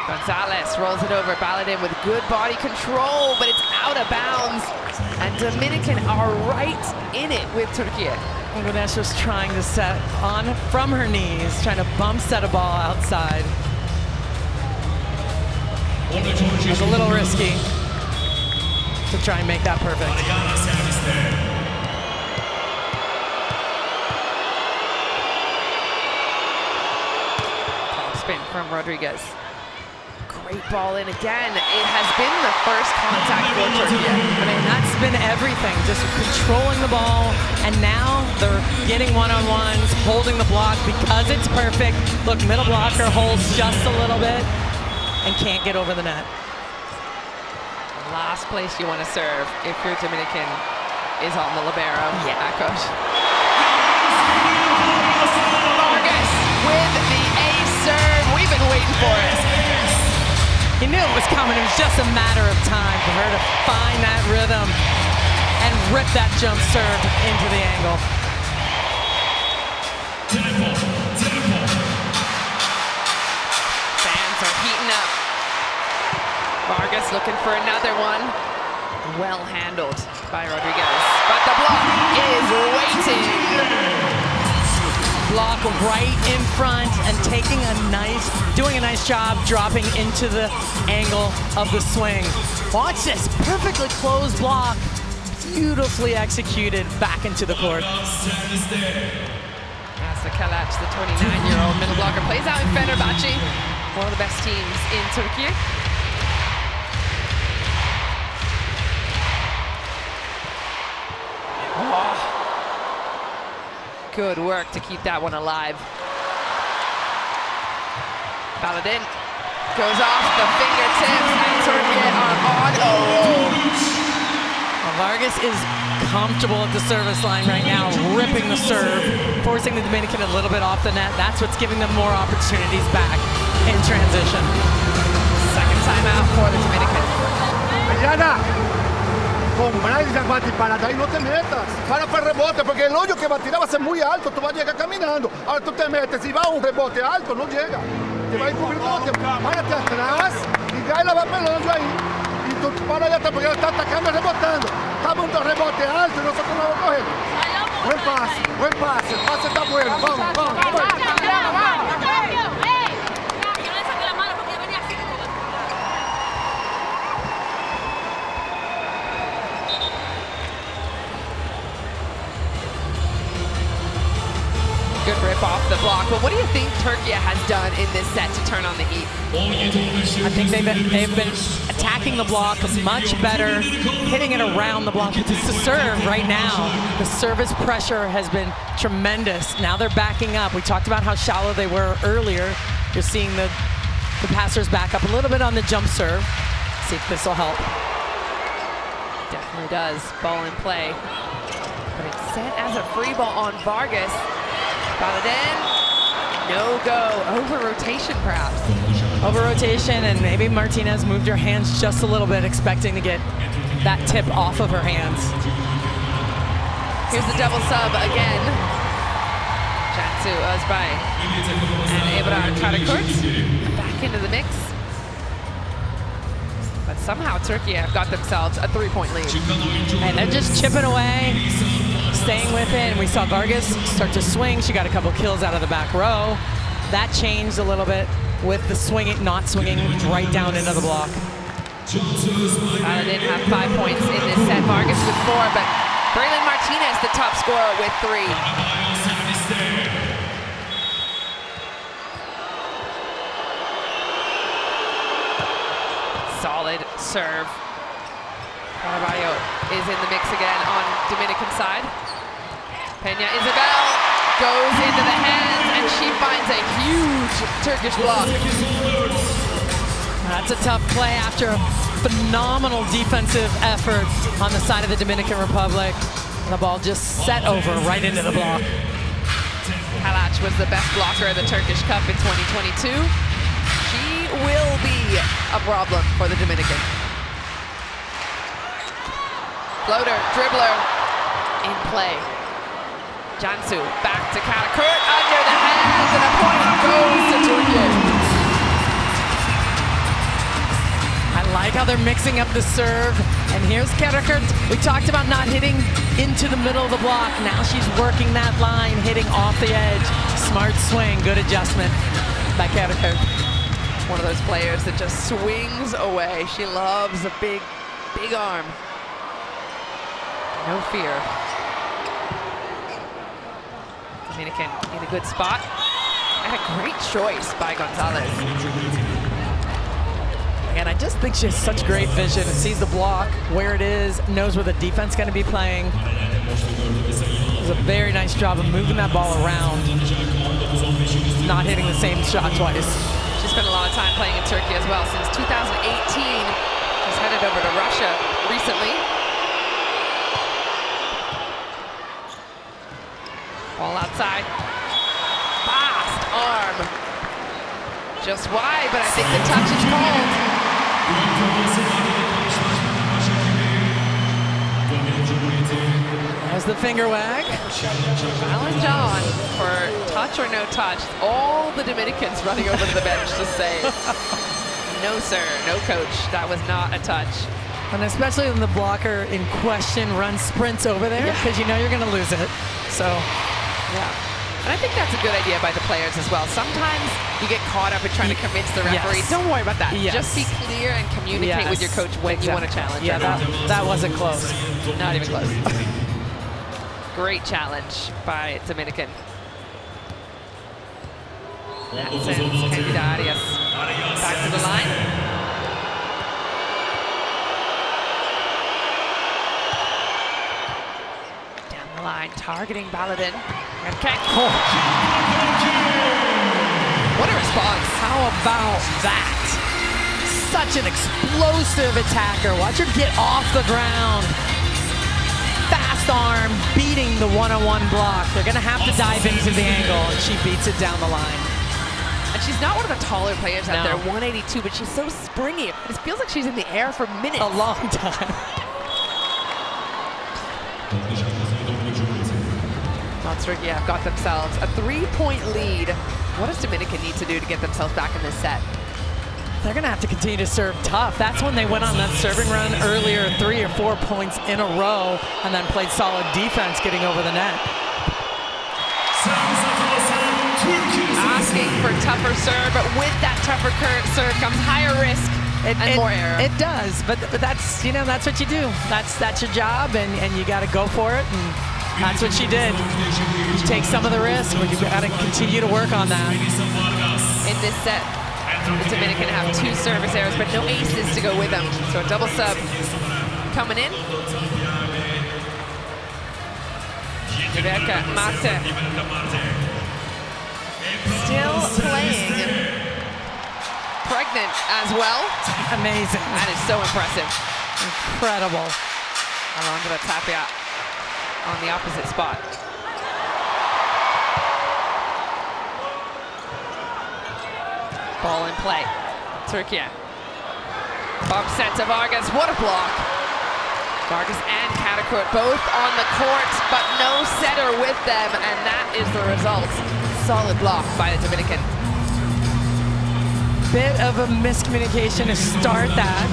Gonzalez rolls it over, Baladin with good body control, but it's out of bounds. And Dominican are right in it with Türkiye. Gunesh was trying to set on from her knees, trying to bump set a ball outside. It was a little risky to try and make that perfect. Top spin from Rodriguez. Great ball in again. It has been the first contact for Türkiye. I mean, that's been everything, just controlling the ball, and now they're getting one-on-ones, holding the block because it's perfect. Look, middle blocker holds just a little bit and can't get over the net. Last place you want to serve if you're Dominican is on the libero. Yeah. Akush. Vargas with the ace serve. We've been waiting for it. He knew it was coming. It was just a matter of time for her to find that rhythm and rip that jump serve into the angle. Fans are heating up. Vargas looking for another one. Well handled by Rodriguez. But the block is waiting. Block right in front and doing a nice job dropping into the angle of the swing. Watch this, perfectly closed block, beautifully executed back into the court. As the Kalac, the 29-year-old middle blocker, plays out in Fenerbahce, one of the best teams in Türkiye. Good work to keep that one alive. Baladin goes off the fingertips, and Türkiye are on a roll. Well, Vargas is comfortable at the service line right now, ripping the serve, forcing the Dominican a little bit off the net. That's what's giving them more opportunities back in transition. Second time out for the Dominican. Mariana, con Bryce va a disparar, ahí no te metas. Para el rebote, porque el hoyo que va a tirar va a ser muy alto, tú vas a llegar caminando. Ahora tú te metes, si va a un rebote alto, no llega. Te va a ir cubriendo todo el tiempo. Párate atrás y ya la va pelando ahí. Y tú para allá atrás, porque ella está atacando y rebotando. Está a punto de rebote alto y nosotros no lo cogemos. Buen pase, el pase está bueno. Vamos, vamos. Good rip off the block, but what do you think Türkiye has done in this set to turn on the heat? I think they've been attacking the block much better, hitting it around the block. It's the serve right now. The service pressure has been tremendous. Now they're backing up. We talked about how shallow they were earlier. You're seeing the passers back up a little bit on the jump serve. See if this will help. Definitely does. Ball in play. But it's sent as a free ball on Vargas. Baladin, no go. Over rotation perhaps. Over rotation, and maybe Martinez moved her hands just a little bit, expecting to get that tip off of her hands. Here's the double sub again. Cansu Özbay and Ebrar Karakurt back into the mix. somehow Türkiye have got themselves a 3-point lead. And they're just chipping away, staying with it. And we saw Vargas start to swing. She got a couple kills out of the back row. That changed a little bit with the swinging, not swinging right down into the block. Baladin have 5 points in this set. Vargas with 4, but Braylon Martinez, the top scorer, with 3. Solid serve. Caraballo is in the mix again on Dominican side. Peña Isabel goes into the hands, and she finds a huge Turkish block. That's a tough play after a phenomenal defensive effort on the side of the Dominican Republic. The ball just set over right into the block. Kalac was the best blocker of the Turkish Cup in 2022. She will be a problem for the Dominican. Floater, dribbler, in play. Cansu back to Karakurt, under the hands, and a point goes to Türkiye. I like how they're mixing up the serve. And here's Karakurt. We talked about not hitting into the middle of the block. Now she's working that line, hitting off the edge. Smart swing, good adjustment by Karakurt. One of those players that just swings away. She loves a big, big arm. No fear. Dominican in a good spot. And a great choice by Gonzalez. And I just think she has such great vision and sees the block where it is, knows where the defense is going to be playing. Does a very nice job of moving that ball around, not hitting the same shot twice. She spent a lot of time playing in Turkey as well. Since 2018, she's headed over to Russia recently. Ball outside. Fast arm. Just wide, but I think the touch is called. There's the finger wag. Challenge on for touch or no touch. All the Dominicans running over to the bench to say, no sir, no coach, that was not a touch. And especially when the blocker in question runs sprints over there, because you know you're going to lose it. So, yeah. And I think that's a good idea by the players as well. Sometimes you get caught up in trying to convince the referee. Yes. Don't worry about that. Yes. Just be clear and communicate with your coach when you want to challenge. Yeah, that wasn't close. Not even close. Great challenge by Dominican. That sends Candida Arias back to the line. Down the line, targeting Baladin. Okay. Oh. What a response. How about that? Such an explosive attacker. Watch her get off the ground. Fast arm, beating the one-on-one block. They're going to have to dive into the angle, and she beats it down the line. And she's not one of the taller players out there, 182, but she's so springy. It feels like she's in the air for minutes. A long time. Türkiye have got themselves a 3-point lead. What does Dominican need to do to get themselves back in this set? They're going to have to continue to serve tough. That's when they went on that serving run earlier, 3 or 4 points in a row, and then played solid defense getting over the net. Asking for tougher serve, but with that tougher serve comes higher risk and more error. It does, but that's, you know, that's what you do. That's your job, and you got to go for it, and that's what she did. You take some of the risk, but you've got to continue to work on that. In this set, the Dominican have 2 service errors, but no aces to go with them. So a double sub coming in. Rebecca Mate still playing. Pregnant as well. Amazing. That is so impressive. Incredible. Alondra Tapia on the opposite spot. Ball in play. Türkiye. Bump set to Vargas. What a block. Vargas and Karakurt both on the court, but no setter with them, and that is the result. Solid block by the Dominican. bit of a miscommunication to start that.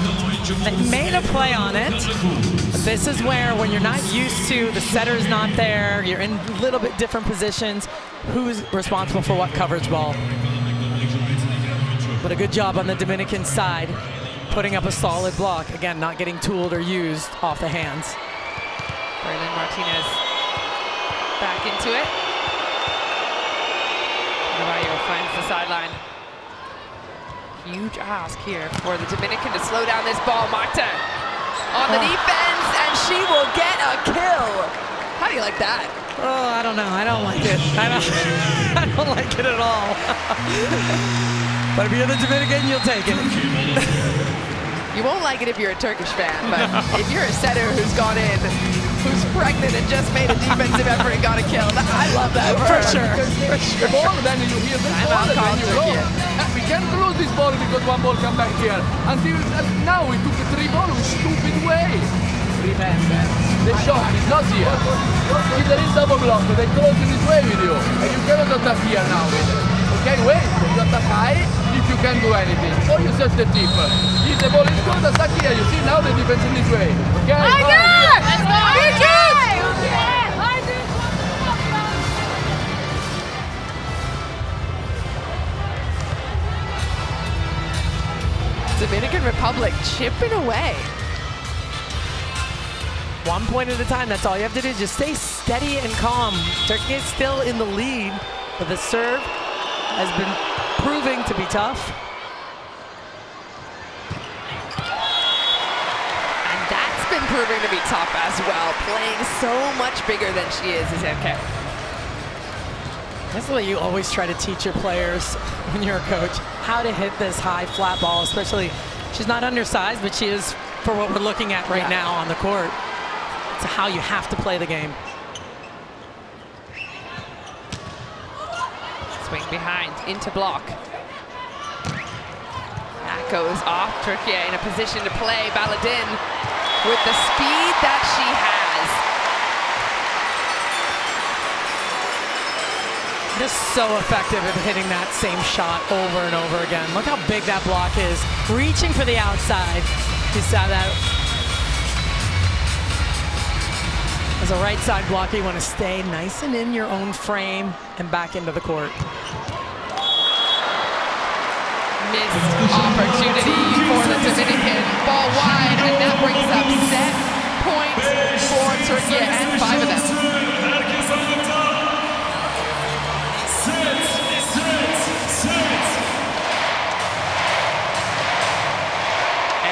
They made a play on it. But this is where, when you're not used to, the setter's not there, you're in a little bit different positions, who's responsible for what coverage ball. But a good job on the Dominican side, putting up a solid block. Again, not getting tooled or used off the hands. Berlin Martinez back into it. Navarro finds the sideline. Huge ask here for the Dominican to slow down this ball. Marta on the defense, and she will get a kill. How do you like that? Oh, I don't know. I don't like it. I don't like it at all. But if you're the Dominican, you'll take it. You won't like it if you're a Turkish fan, but if you're a setter who's gone in, who's pregnant and just made a defensive effort and got a kill, I love that for sure. The ball, then you hear this ball, and then you go. We can't lose this ball because one ball come back here. Until now, we took 3 balls in a stupid way. Remember, the shot is not here. If there is double block, they close in this way with you, and you cannot attack here now with it. Okay, wait, you attack high if you can do anything, or you set the tip. If the ball is good, attack here. You see now the defense in this way. Okay, Dominican Republic chipping away. 1 point at a time, that's all you have to do. Just stay steady and calm. Turkey is still in the lead, but the serve has been proving to be tough. And that's been proving to be tough as well. Playing so much bigger than she is MK. That's what you always try to teach your players when you're a coach, how to hit this high flat ball, especially, she's not undersized, but she is for what we're looking at right now on the court. It's how you have to play the game. Swing behind, into block. That goes off. Türkiye in a position to play. Baladin with the speed that she has. Just so effective at hitting that same shot over and over again. Look how big that block is. Reaching for the outside. You saw that. As a right side blocker, you want to stay nice and in your own frame and back into the court. Missed opportunity for the Dominican. Ball wide, and that brings up set point for Türkiye, and 5 of them.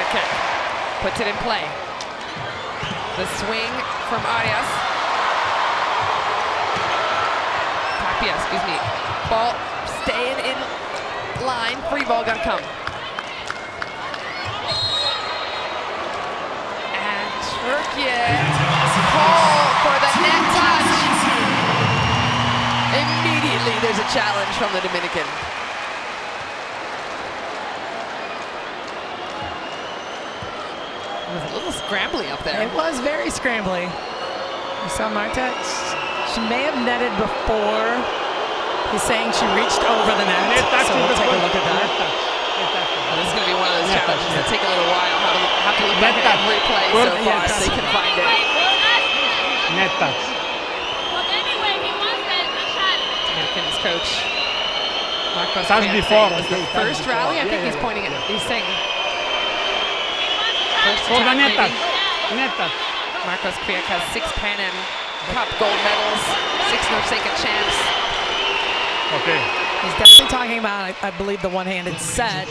Okay, puts it in play. The swing from Arias. Tapia, excuse me. Ball staying in line. Free ball gonna come. And Türkiye call for the net touch. Immediately there's a challenge from the Dominican. It was a little scrambly up there. It was very scrambly. You saw Marta, she may have netted before. He's saying she reached over the net, so we'll take a look at that. This is going to be one of those challenges that take a little while. Have to look back at every play so far so they can find it. Net touch. Dominican's coach, Marcos Touch before. the first rally. I think he's pointing at, he's saying first For the net attack, touch. maybe. Net touch. Marcos Kwiek has 6 Pan Am Cup gold medals, 6 Norseca champs. Okay. He's definitely talking about, I believe, the one-handed set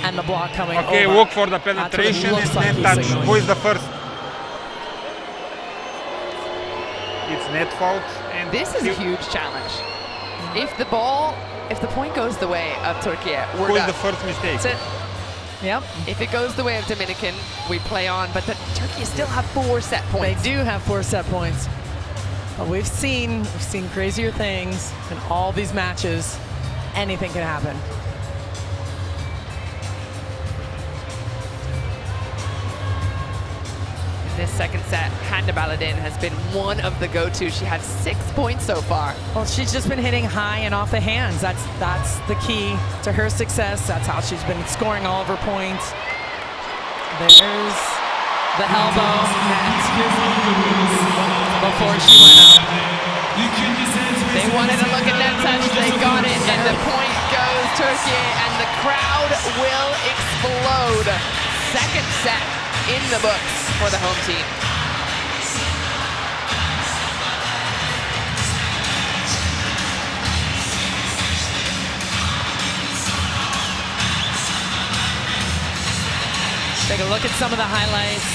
and the block coming over. Okay, look for the penetration and net touch. Who is the first? It's net fault. And This is a huge challenge. If the point goes the way of Türkiye, we're who is done. the first mistake? That's it. Yep. If it goes the way of Dominican, we play on, but the Türkiye still have 4 set They points. do have 4 set points. But we've seen crazier things in all these matches. Anything can happen. This second set, Handa Baladin has been one of the go-to. She has 6 points so far. Well, she's just been hitting high and off the hands. That's the key to her success. That's how she's been scoring all of her points. There's the elbow net before she went out. They wanted to look at net touch, they got it, and the point goes Türkiye, and the crowd will explode. Second set in the books for the home team. Take a look at some of the highlights.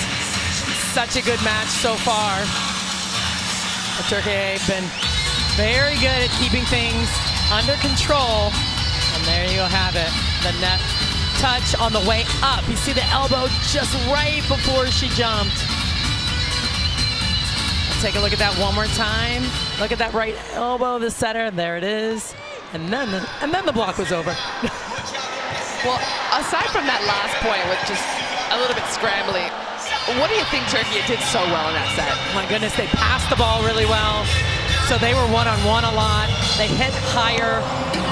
Such a good match so far. Türkiye has been very good at keeping things under control. And there you have it. The net touch on the way up. You see the elbow just right before she jumped. Take a look at that one more time. Look at that right elbow of the setter. There it is. And then the block was over. Well, aside from that last point with just a little bit scrambly, what do you think Türkiye did so well in that set? My goodness, they passed the ball really well. So they were one-on-one a lot. They hit higher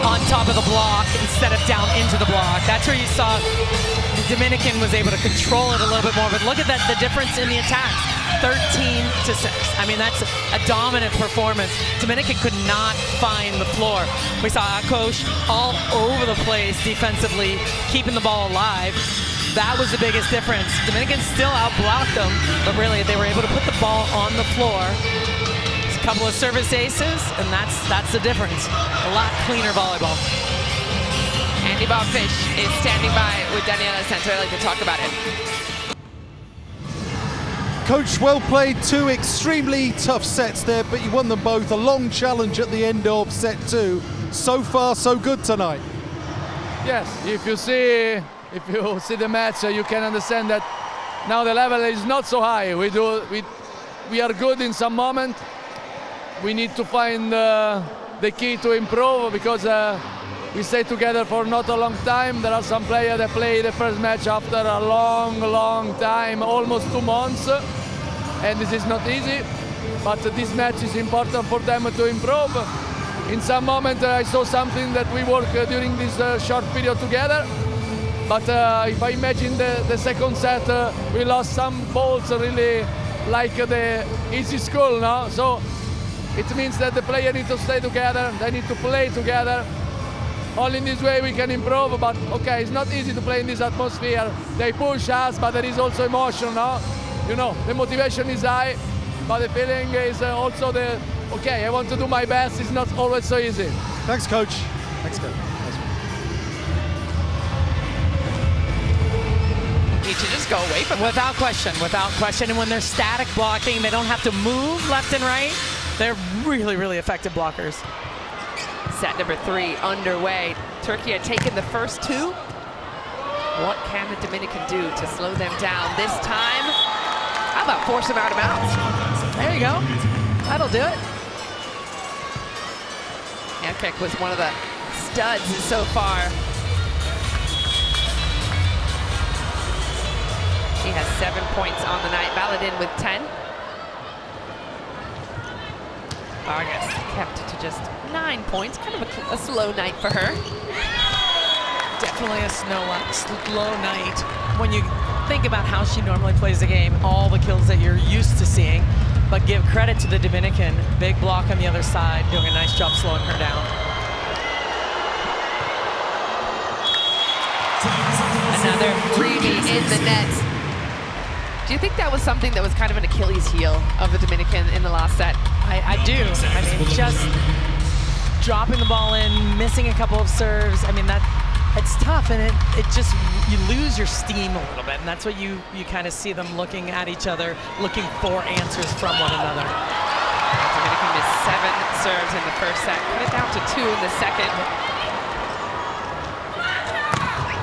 on top of the block instead of down into the block. That's where you saw the Dominican was able to control it a little bit more. But look at that, the difference in the attacks. 13-6. I mean, that's a dominant performance. Dominican could not find the floor. We saw Akos all over the place defensively, keeping the ball alive. That was the biggest difference. Dominican still outblocked them, but really they were able to put the ball on the floor. It's a couple of service aces, and that's the difference. A lot cleaner volleyball. Andy Bobfish is standing by with Daniela Santo. I'd like to talk about it. Coach, well played. 2 extremely tough sets there, but you won them both. A long challenge at the end of set 2. So far, so good tonight. Yes, if you see the match, you can understand that now the level is not so high. We are good in some moment. We need to find the key to improve because we stay together for not a long time. There are some players that play the first match after a long time, almost 2 months, and this is not easy. But this match is important for them to improve. In some moment, I saw something that we worked during this short period together. But if I imagine the second set, we lost some balls really like the easy school, no? So it means that the player need to stay together, they need to play together. Only in this way we can improve, but okay, it's not easy to play in this atmosphere. They push us, but there is also emotion, no? You know, the motivation is high, but the feeling is also okay, I want to do my best. It's not always so easy. Thanks, Coach. Thanks, Coach. Need to just go away from Without question. And when they're static blocking, they don't have to move left and right. They're really effective blockers. Set number 3 underway. Türkiye taking the first 2. What can the Dominican do to slow them down this time? How about force them out of bounds? There you go. That'll do it. Erkek was one of the studs so far. He has 7 points on the night. Baladin with 10. Vargas kept to just 9 points. Kind of a slow night for her. Definitely a slow night. When you think about how she normally plays the game, all the kills that you're used to seeing, but give credit to the Dominican. Big block on the other side, doing a nice job slowing her down. Another freebie in the net. Do you think that was something that was kind of an Achilles heel of the Dominican in the last set? I do. I mean, just dropping the ball in, missing a couple of serves. I mean, it's tough, and it just, you lose your steam a little bit, and that's what you kind of see them looking at each other, looking for answers from one another. Dominican missed 7 serves in the first set, cut it down to 2 in the second.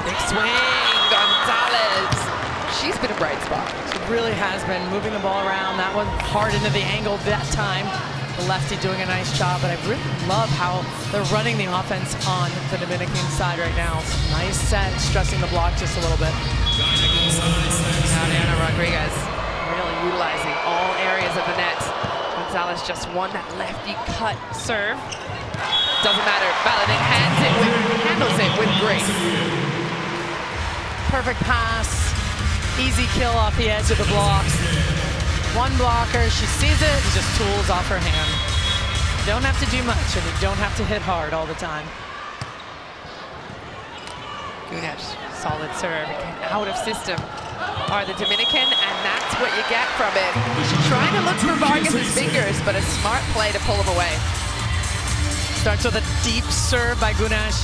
Big swing, Gonzalez. She's been a bright spot. She really has been moving the ball around. That one hard into the angle that time. The lefty doing a nice job, but I really love how they're running the offense on the Dominican side right now. Nice set, stressing the block just a little bit. Adriana Rodriguez really utilizing all areas of the net. Gonzalez just won that lefty cut serve. Doesn't matter, Baladin handles it with grace. Perfect pass, easy kill off the edge of the block. One blocker, she sees it, and just tools off her hand. You don't have to do much, and you don't have to hit hard all the time. Gunesh, solid serve, again, out of system are the Dominican, and that's what you get from it. Trying to look for Vargas's fingers, but a smart play to pull him away. Starts with a deep serve by Gunesh,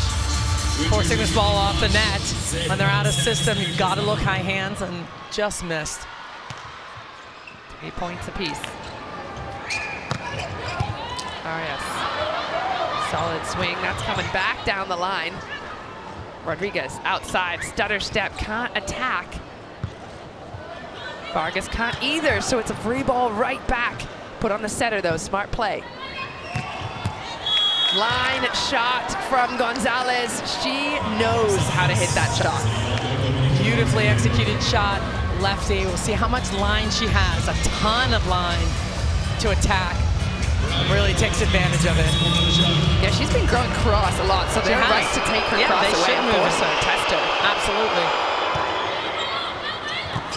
forcing this ball off the net. When they're out of system, you've got to look high hands, and just missed. 3 points apiece. Arias, solid swing, that's coming back down the line. Rodriguez outside, stutter step, can't attack. Vargas can't either, so it's a free ball right back. Put on the setter though, smart play. Line shot from Gonzalez. She knows how to hit that shot. Beautifully executed shot, lefty. We'll see how much line she has. A ton of line to attack. Really takes advantage of it. Yeah, she's been growing cross a lot, so they're right to take her cross away and force her, test her. Absolutely.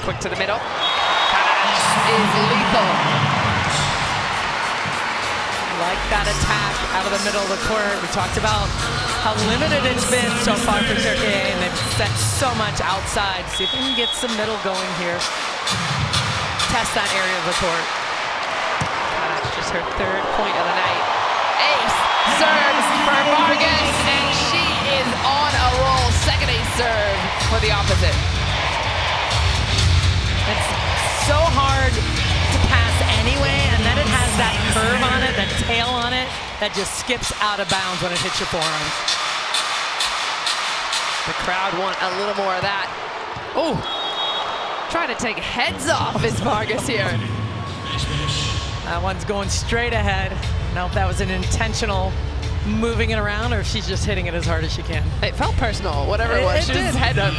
Quick to the middle. Is lethal. Like that attack out of the middle of the court. We talked about how limited it's been so far for Türkiye, and they've set so much outside. See if we can get some middle going here. Test that area of the court. That's just her 3rd point of the night. Ace serves for Vargas, and she is on a roll. 2nd ace serve for the opposite. It's so hard to pass anyway, and then it has that curve on it, that tail on it, that just skips out of bounds when it hits your forearms. The crowd want a little more of that. Oh, trying to take heads off is Vargas here. That one's going straight ahead. I don't know if that was an intentional moving it around or if she's just hitting it as hard as she can. It felt personal, whatever it was. She did. was head up.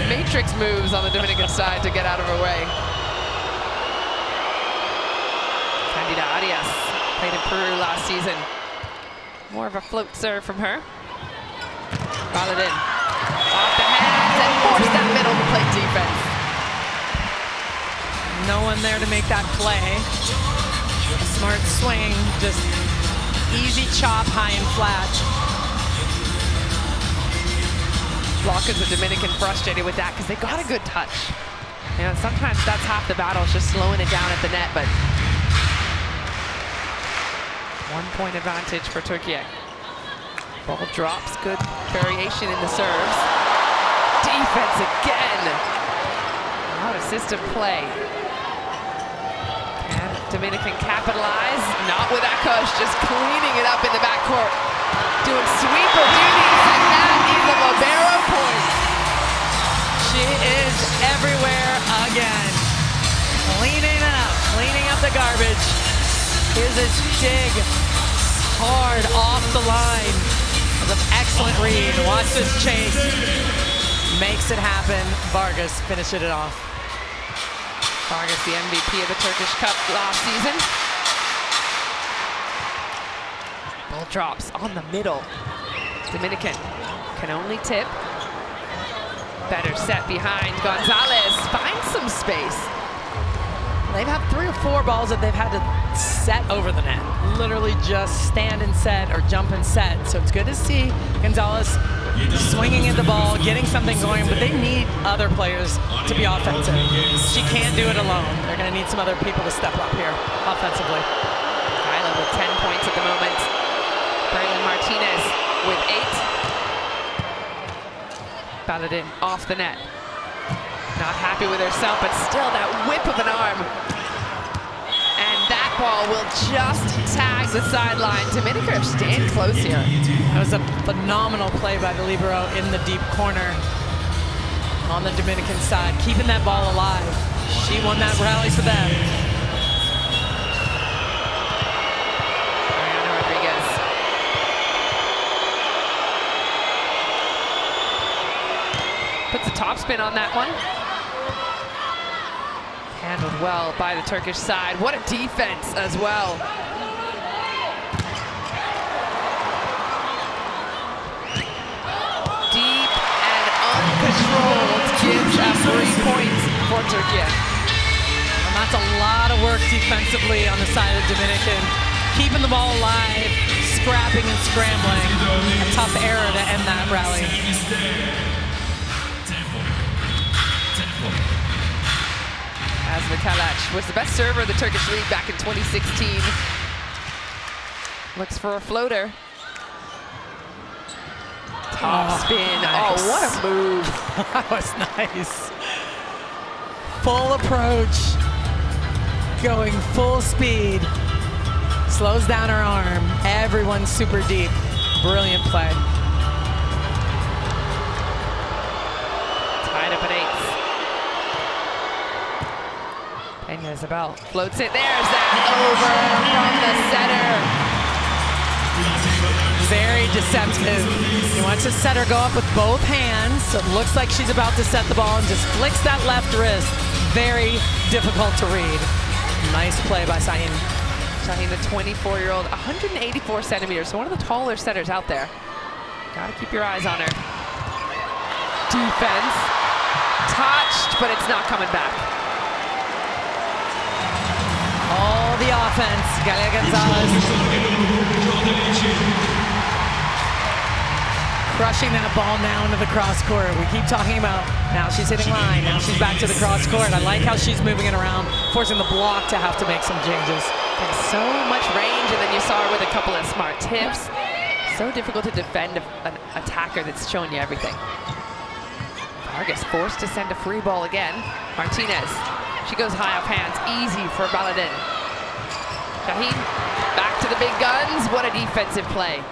Matrix moves on the Dominican side to get out of her way. Candida Arias played in Peru last season. More of a float serve from her. Baladin off the hands and force that middle to play defense. No one there to make that play. A smart swing, just easy chop, high and flat. Blockers the Dominican frustrated with that because they got a good touch. You know, sometimes that's half the battle, is just slowing it down at the net, but 1 point advantage for Türkiye. Ball drops, good variation in the serves. Defense again. Out of system play. And Dominican capitalize, not with Akos, just cleaning it up in the backcourt. Doing sweeper duties, and that is a libero point. She is everywhere again. Cleaning up the garbage. Here's a dig hard off the line. An excellent read. Watch this chase. Makes it happen. Vargas finishes it off. Vargas, the MVP of the Turkish Cup last season. Ball drops on the middle. Dominican can only tip. Better set behind. Gonzalez finds some space. They've had 3 or 4 balls that they've had to set over the net. Literally just stand and set or jump and set. So it's good to see Gonzalez swinging at the ball, getting something going, but they need other players to be offensive. She can't do it alone. They're going to need some other people to step up here offensively. Kyla with 10 points at the moment. Braylon Martinez with 8. Baladin off the net. Not happy with herself, but still that whip of an arm. And that ball will just tag the sideline. Dominica are staying close here. That was a phenomenal play by the libero in the deep corner on the Dominican side, keeping that ball alive. She won that rally for them. Mariana Rodriguez. Puts a topspin on that one. Handled well by the Turkish side. What a defense as well. Deep and uncontrolled gives us 3 points for Türkiye. And that's a lot of work defensively on the side of the Dominican. Keeping the ball alive, scrapping and scrambling. A tough error to end that rally. As Mikalac was the best server of the Turkish league back in 2016. Looks for a floater. Top spin. Nice. Oh, what a move. That was nice. Full approach. Going full speed. Slows down her arm. Everyone's super deep. Brilliant play. Tied up at 8. Peña Isabel floats it. There's that over from the setter. Very deceptive. He wants to set her go up with both hands. So it looks like she's about to set the ball and just flicks that left wrist. Very difficult to read. Nice play by Sahin. Shaheen, the 24-year-old, 184 centimeters, so one of the taller setters out there. Gotta keep your eyes on her. Defense. Touched, but it's not coming back. All the offense. Galia Gonzalez. Crushing that ball now into the cross court. We keep talking about now she's hitting line, now she's back to the cross court. I like how she's moving it around, forcing the block to have to make some changes. And so much range, and then you saw her with a couple of smart tips. So difficult to defend an attacker that's showing you everything. Vargas forced to send a free ball again. Martinez, she goes high off hands, easy for Baladin. Shaheen, back to the big guns. What a defensive play.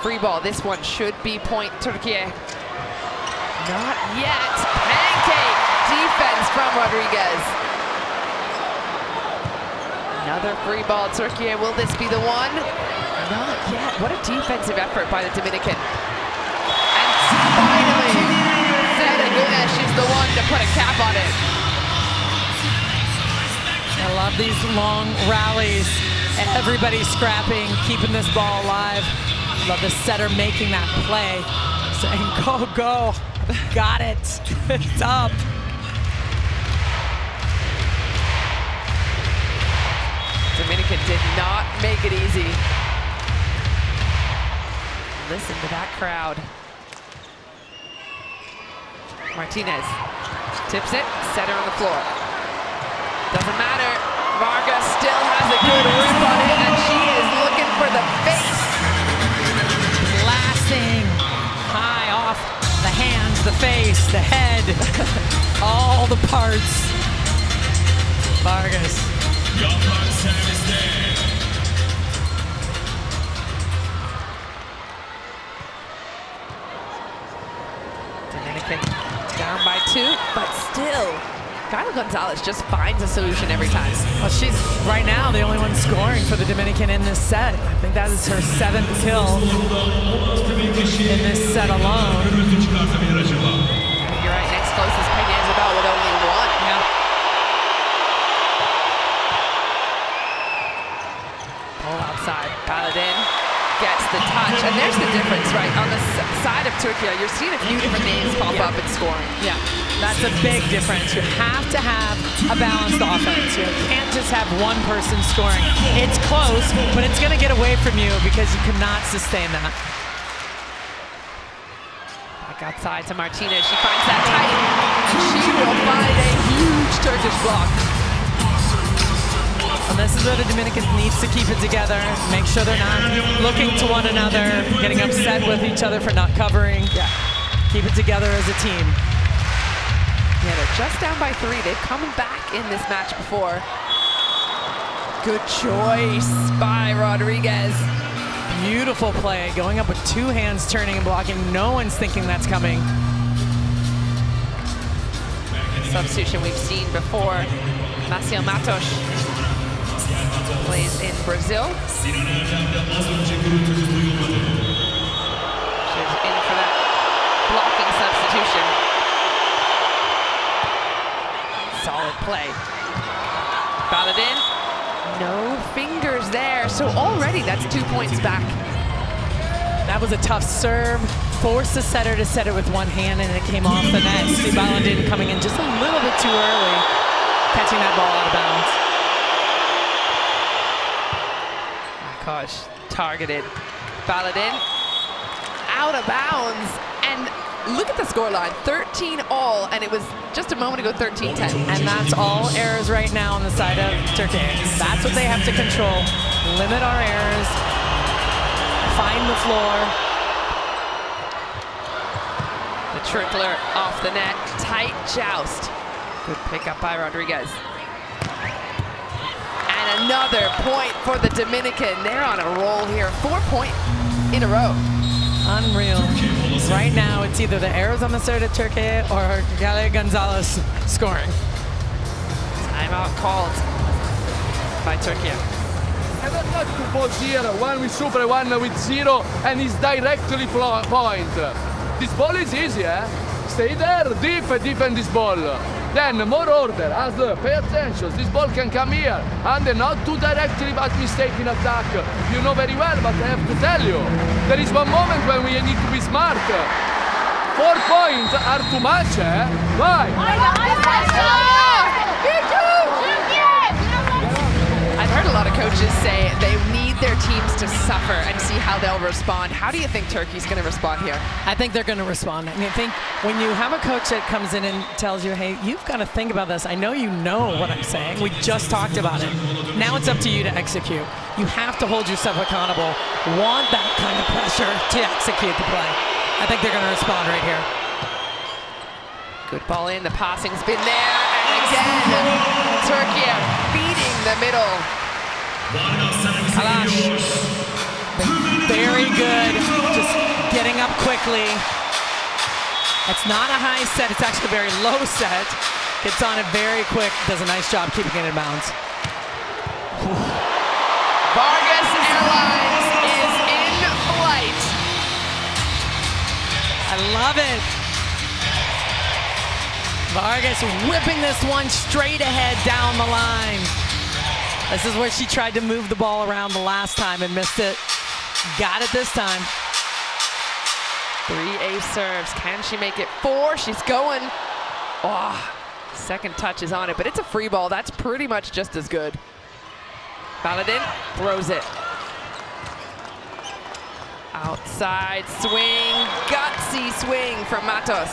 Free ball, this one should be point Türkiye. Not yet. Pancake defense from Rodriguez. Another free ball, Türkiye. Will this be the one? Not yet. What a defensive effort by the Dominican. And finally, Zeta Gunesh is the one to put a cap on it. I love these long rallies. Everybody scrapping, keeping this ball alive. Love the setter making that play, saying, go, go, got it, it's up. Dominican did not make it easy. Listen to that crowd. Martinez tips it, setter on the floor. Doesn't matter, Vargas still has a good grip on it, and she is looking for the face. Blasting high off the hands, the face, the head, all the parts. Vargas. Dominican down by 2, but still, Galia Gonzalez just finds a solution every time. Well, she's right now the only one scoring for the Dominican in this set. I think that is her 7th kill in this set alone. I think you're right, next closest Peña Isabel with only 1. Yeah. Pull outside, Baladin gets the touch, and there's the difference, right? On the side of Türkiye, you're seeing a few different names pop up and scoring. Yeah, that's a big difference. You have to have a balanced offense. You can't just have one person scoring. It's close, but it's going to get away from you because you cannot sustain that. Back outside to Martinez. She finds that tight. She will find a huge Turkish block. And this is where the Dominican needs to keep it together, make sure they're not looking to one another, getting upset with each other for not covering. Yeah. Keep it together as a team. Yeah, they're just down by 3. They've come back in this match before. Good choice by Rodriguez. Beautiful play, going up with 2 hands turning and blocking. No one's thinking that's coming. Substitution we've seen before. Maciel Matos plays in Brazil. She's in for that blocking substitution. Solid play. Baladin, no fingers there. So already that's 2 points back. That was a tough serve. Forced the setter to set it with one hand, and it came off the net. See Baladin coming in just a little bit too early, catching that ball out of bounds. Gosh, targeted. Baladin, out of bounds. And look at the scoreline, 13-all, and it was just a moment ago 13-10. And that's all errors right now on the side of Turkey. That's what they have to control. Limit our errors, find the floor. The trickler off the net, tight joust. Good pickup by Rodriguez. And another point for the Dominican. They're on a roll here, 4 points in a row. Unreal. Right now, it's either the arrows on the side of Türkiye or Gale Gonzalez scoring. Timeout called by Türkiye. And that's not two balls here, one with super, one with zero, and it's directly point. This ball is easy, eh? Stay there, defend this ball. Then more order, pay attention, this ball can come here. And not too directly but mistake in attack. You know very well, but I have to tell you. There is one moment when we need to be smart. 4 points are too much, eh? Why? I've heard a lot of coaches say they need their teams to suffer and see how they'll respond. How do you think Turkey's going to respond here? I think they're going to respond. I mean, I think when you have a coach that comes in and tells you, hey, you've got to think about this. I know you know what I'm saying. We just talked about it. Now it's up to you to execute. You have to hold yourself accountable. Want that kind of pressure to execute the play. I think they're going to respond right here. Good ball in. The passing's been there. And again, Türkiye feeding the middle. Kalash. Very good. Just getting up quickly. It's not a high set. It's actually a very low set. Gets on it very quick. Does a nice job keeping it in bounds. Vargas Airlines is in flight. I love it. Vargas whipping this one straight ahead down the line. This is where she tried to move the ball around the last time and missed it. Got it this time. 3 ace serves. Can she make it 4? She's going. Oh, second touch is on it, but it's a free ball. That's pretty much just as good. Baladin throws it. Outside swing, gutsy swing from Matos.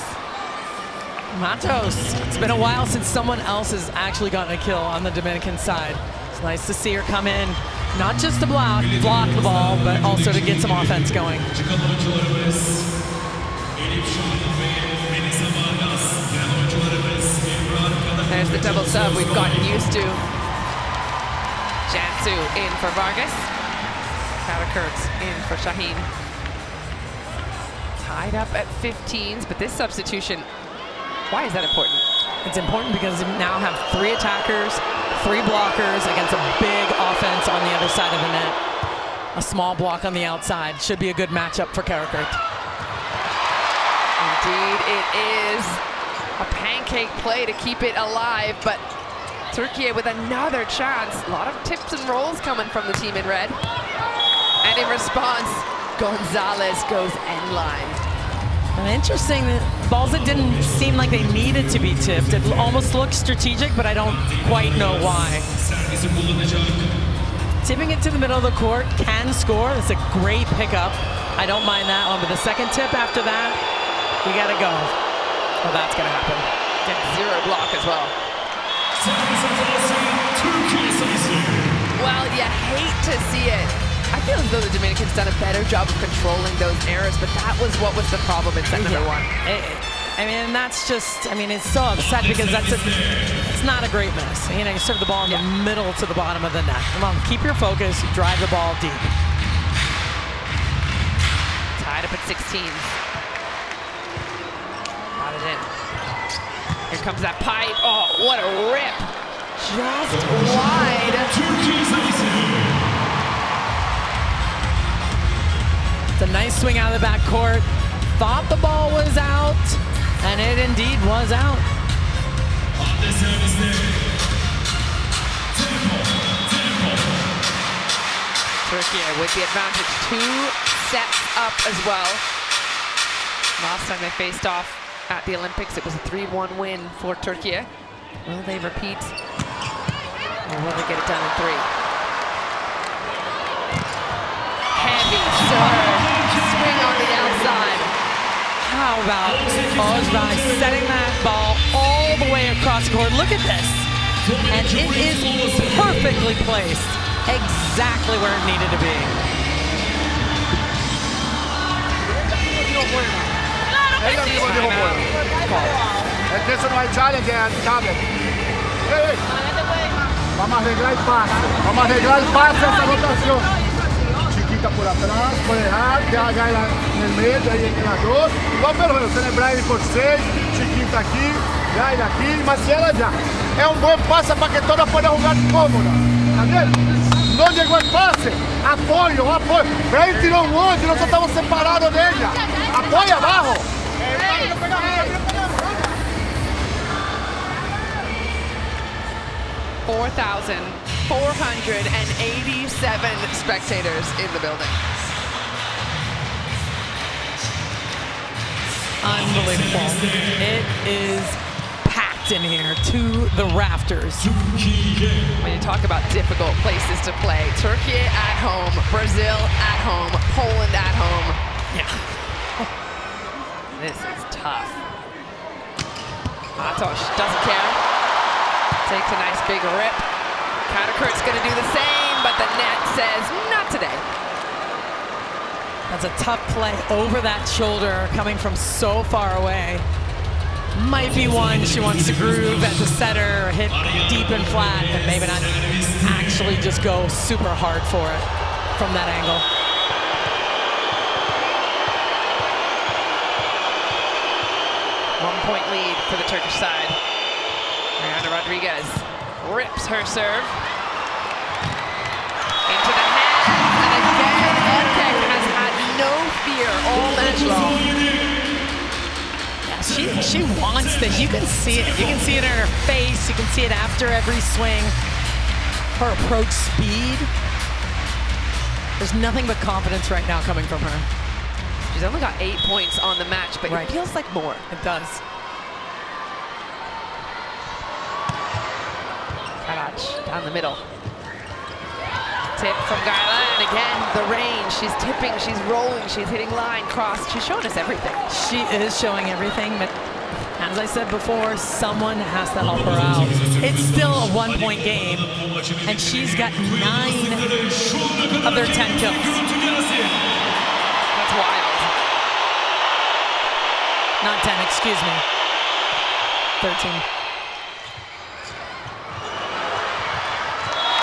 Matos, it's been a while since someone else has actually gotten a kill on the Dominican side. It's nice to see her come in, not just to block the ball, but also to get some offense going. There's the double sub we've gotten used to. Jansu in for Vargas. Karakurts in for Shaheen. Tied up at 15s, but this substitution, why is that important? It's important because you now have 3 attackers, 3 blockers against a big offense on the other side of the net. A small block on the outside. Should be a good matchup for Karakurt. Indeed, it is a pancake play to keep it alive, but Türkiye with another chance. A lot of tips and rolls coming from the team in red. And in response, Gonzalez goes end line. And interesting, balls that didn't seem like they needed to be tipped. It almost looks strategic, but I don't quite know why. Tipping it to the middle of the court can score. It's a great pickup. I don't mind that one, but the second tip after that, we gotta go. Well, that's gonna happen. Get 0 block as well. Well, you hate to see it. I feel as though the Dominican's done a better job of controlling those errors, but that was what was the problem in set number 1. I mean, that's just, I mean, it's so upset because it's not a great miss. You know, you serve the ball in the middle to the bottom of the net. Come on, keep your focus, drive the ball deep. Tied up at 16. Got it in. Here comes that pipe. Oh, what a rip. Just wide. It's a nice swing out of the backcourt. Thought the ball was out, and it indeed was out. Türkiye with the advantage, 2 sets up as well. Last time they faced off at the Olympics, it was a 3-1 win for Türkiye. Will they repeat? Or will they get it done in 3? Heavy serve, swing on the outside. How about Ozbay setting that ball all the way across the court? Look at this. And it is perfectly placed, exactly where it needed to be. Es que eso no hay challenge, es tablet. Hey, vamos a arreglar el pase. Vamos a arreglar el pase esta rotación. Chiquita por atrás, puede dejar, que haga en el medio, ahí entre las dos. Igual pelo menos, tem Brian por 6, chiquita aqui, Gaila aqui, Marcela já. É um bom passe para que todas puedan jugar cómoda. ¿Está bien? No llegó el pase. Apoyo, apoyo. Brian tiró un monte, nosotros estamos separados de ella. Apoya abajo. 4,487 spectators in the building. Unbelievable. It is packed in here to the rafters. When you talk about difficult places to play, Türkiye at home, Brazil at home, Poland at home. Yeah. This is tough. Matosh doesn't care. Takes a nice big rip. Karakurt's gonna do the same, but the net says not today. That's a tough play over that shoulder coming from so far away. Might be one she wants to groove at the setter, hit deep and flat, and maybe not actually just go super hard for it from that angle. One-point lead for the Turkish side. Mariana Rodriguez rips her serve. Into the hands, and again, Erkek has had no fear all match long. Yeah, she wants this. You can see it. You can see it in her face. You can see it after every swing. Her approach speed. There's nothing but confidence right now coming from her. She's only got 8 points on the match, but Right. It feels like more. It does. Karac down the middle. Tip from Gaila, and again, the range. She's tipping, she's rolling, she's hitting line, cross. She's showing us everything. She is showing everything, but as I said before, someone has to help her out. It's still a 1-point game, and she's got 9 of their 10 kills. That's wild. Not 10, excuse me. 13.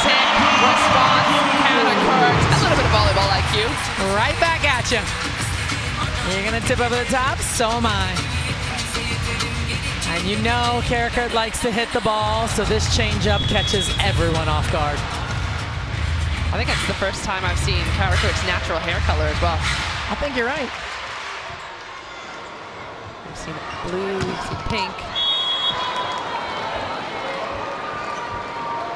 Tip, response, Karakurт. A little bit of volleyball IQ. Right back at you. You're gonna tip over the top, so am I. And you know Karakurt likes to hit the ball, so this changeup catches everyone off guard. I think it's the first time I've seen Karakurt's natural hair color as well. I think you're right. We've seen blue, we've seen pink.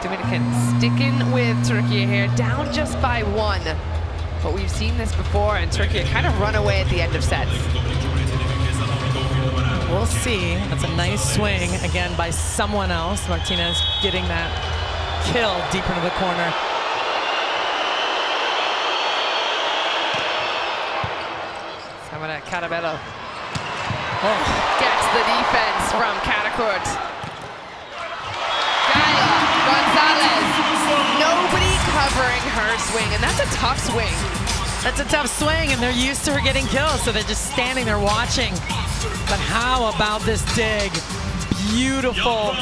Dominican sticking with Türkiye here, down just by 1. But we've seen this before, and Türkiye kind of run away at the end of sets. We'll see. That's a nice swing, again, by someone else. Martinez getting that kill deep into the corner. Samara Carabello gets the defense from Karakurт. Gaila Gonzalez, nobody covering her swing, and that's a tough swing. That's a tough swing, and they're used to her getting kills, so they're just standing there watching. But how about this dig? Beautiful.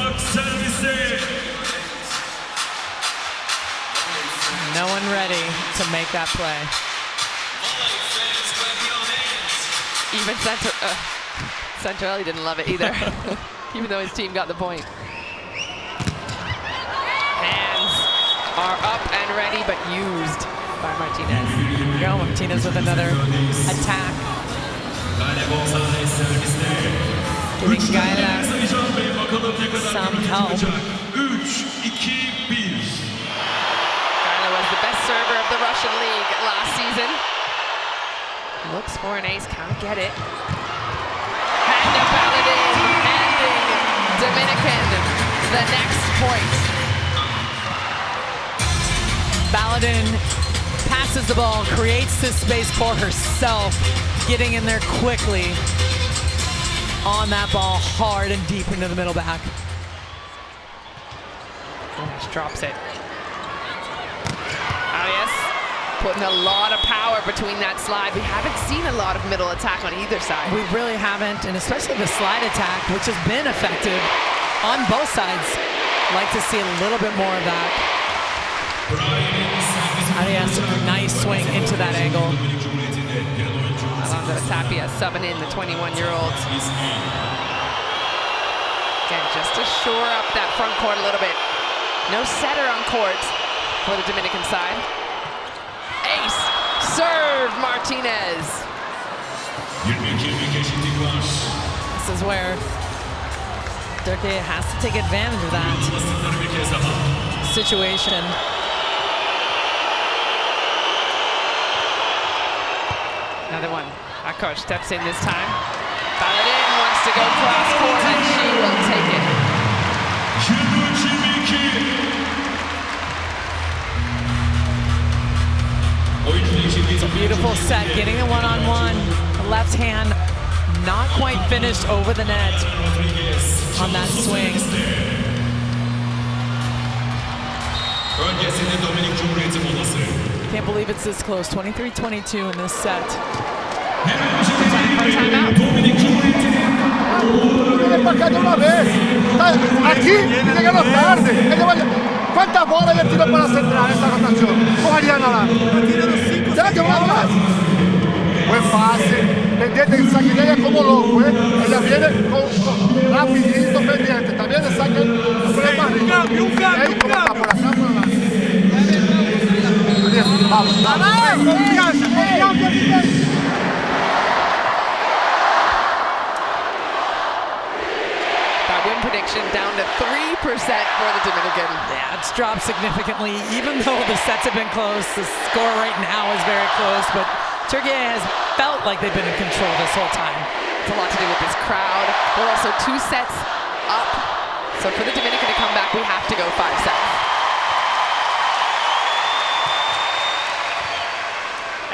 No one ready to make that play. Even Santorelli didn't love it either, even though his team got the point. Hands are up and ready, but used by Martinez. Here we go, Martinez with another attack. Giving Gaila some help. Gaila was the best server of the Russian Nation League last season. Looks for an ace, can't get it. Hand of Baladin, handing Dominican the next point. Baladin passes the ball, creates this space for herself, getting in there quickly on that ball, hard and deep into the middle back. Just drops it. Arias putting a lot of power between that slide. We haven't seen a lot of middle attack on either side. We really haven't, and especially the slide attack, which has been effective on both sides. Like to see a little bit more of that. Arias, nice swing into that angle. Alonso Tapia subbing in the 21-year-old. Again, just to shore up that front court a little bit. No setter on court for the Dominican side. Ace, serve Martinez. This is where Türkiye has to take advantage of that situation. Another one. Akkoş steps in this time. Baladin wants to go cross court and she will take it. It's a beautiful set, getting a one-on-one. The left hand not quite finished over the net on that swing. Can't believe it's this close. 23-22 in this set. Timeout. Una vez. Aquí llegaron tarde. ¿Cuántas bolas le tiró para centrar esta rotación? Mariana lá. Ya que una más. Buen pase. Pendiente el saque de ella como loco, ¿eh? Ella viene con rapidito pendiente. También el saque por el barril. Ahí como está por acá, por adelante. Vamos, vamos. Confianza, confianza. Win prediction down to 3% for the Dominican. Yeah, it's dropped significantly, even though the sets have been close. The score right now is very close, but Türkiye has felt like they've been in control this whole time. It's a lot to do with this crowd. We're also 2 sets up. So for the Dominican to come back, we have to go 5 sets.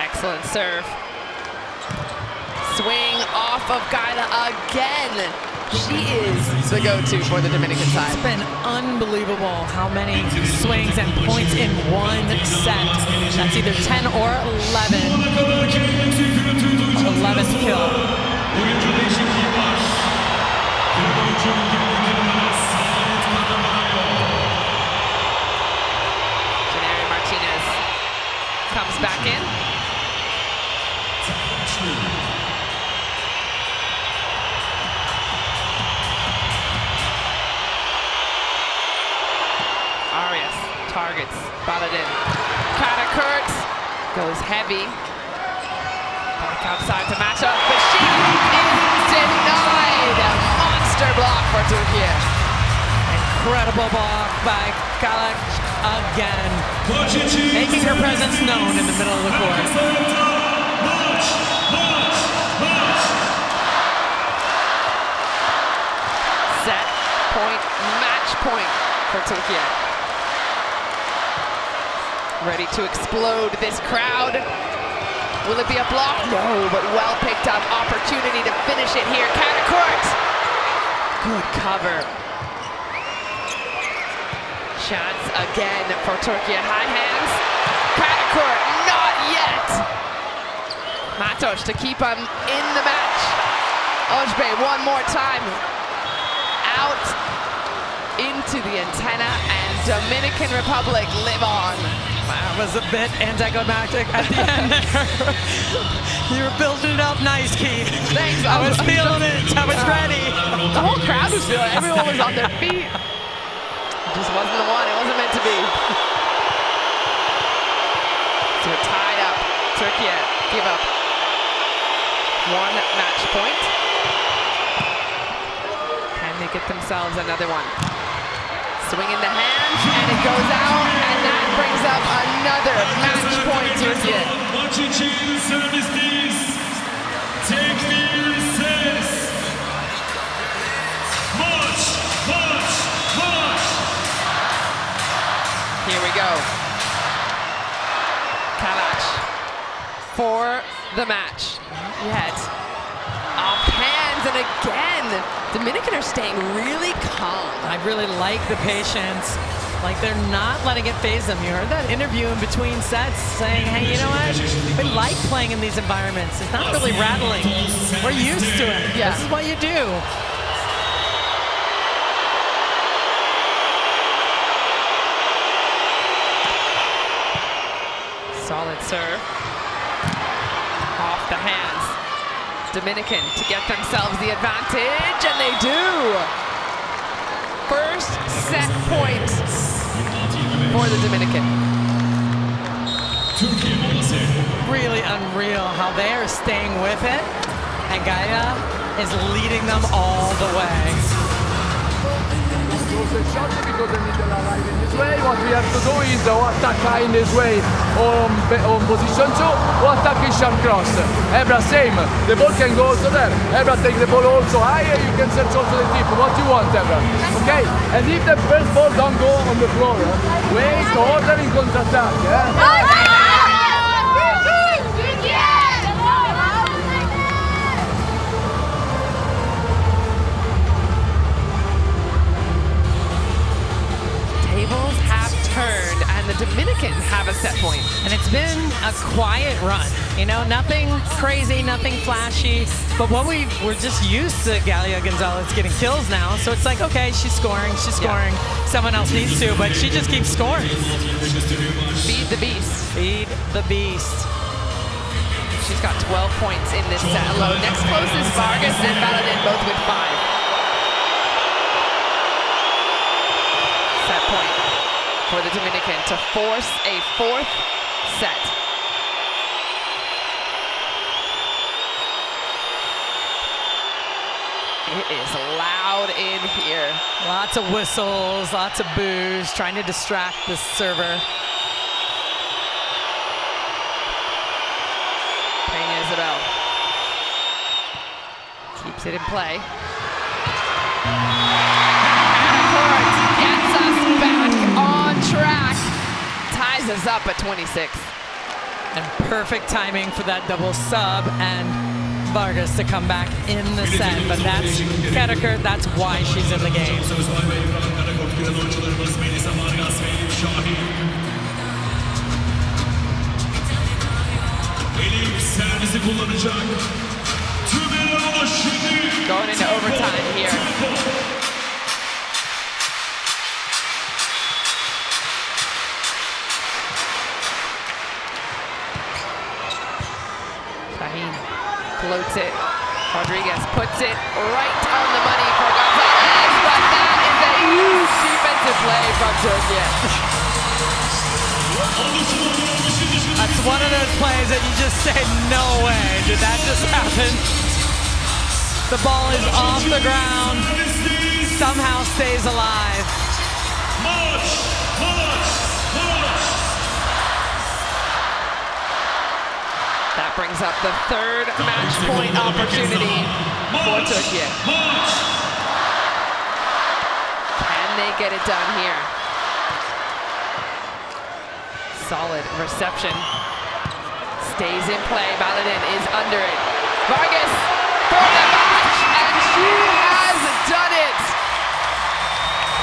Excellent serve. Swing off of Gaila again. She is the go-to for the Dominican side. It's been unbelievable how many swings and points in one set. That's either 10 or 11. 11th kill. Janari Martinez comes back in. Arias targets Baladin. Katakurt goes heavy. Back outside to match up, but she is denied. A monster block for Türkiye. Incredible block by Kalak again. Making her presence known in the middle of the court. Set point, match point for Türkiye. Ready to explode this crowd. Will it be a block? No, but well picked up opportunity to finish it here. Katakurt. Good cover. Chance again for Türkiye. High hands. Katakurt, not yet. Matos to keep him in the match. Ojbe one more time. Out into the antenna, and Dominican Republic live on. That was a bit anticlimactic at the end there. You were building it up nice, Keith. Thanks. I was feeling it. I was ready. The whole crowd was feeling it. Everyone was on their feet. It just wasn't the one. It wasn't meant to be. So we're tied up. Türkiye give up 1 match point. Can they get themselves another one? Swing in the hands, and it goes out, and that brings up another match point, Türkiye. Here we go. Kalac for the match. Yet off hands, and again, Dominican are staying really calm. I really like the patience. Like, they're not letting it phase them. You heard that interview in between sets saying, hey, you know what? We like playing in these environments. It's not really rattling. We're used to it. Yeah. This is what you do. Solid serve. Off the hands. Dominican to get themselves the advantage, and they do. First set point for the Dominican. Really unreal how they are staying with it, and Gaia is leading them all the way. Shot because they need to arrive in this way. What we have to do is or attack in this way on position 2 or attack in sharp cross. Ebra same. The ball can go also there. Ebra take the ball also higher. You can search also the tip. What you want, Ebra? Okay. And if the first ball don't go on the floor, wait, order in counter-attack. Yeah? Tables have turned, and the Dominican have a set point. And it's been a quiet run. You know, nothing crazy, nothing flashy. But what we're just used to Galia Gonzalez getting kills now. So it's like, okay, she's scoring. Yeah. Someone else needs to, but she just keeps scoring. Feed the beast. Feed the beast. She's got 12 points in this set alone. Next closest, Vargas and Baladin, both with 5. Set point for the Dominican to force a 4th set. It is loud in here. Lots of whistles, lots of boos, trying to distract the server. Peña Isabel keeps it in play. Gets us back on track. Ties us up at 26. And perfect timing for that double sub and Vargas to come back in the set. But that's Kedeker, that's why she's in the game. Going into overtime here. Floats it. Rodriguez puts it right on the money for Gonzalez, but that is a huge defensive play from Türkiye. That's one of those plays that you just say, no way, did that just happen? The ball is off the ground, somehow stays alive. That brings up the 3rd match point opportunity for Türkiye. Can they get it done here? Solid reception. Stays in play. Baladin is under it. Vargas for the match, and she has done it.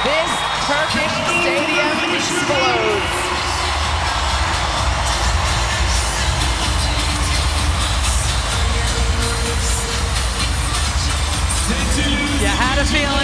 This Turkish stadium explodes. You had a feeling.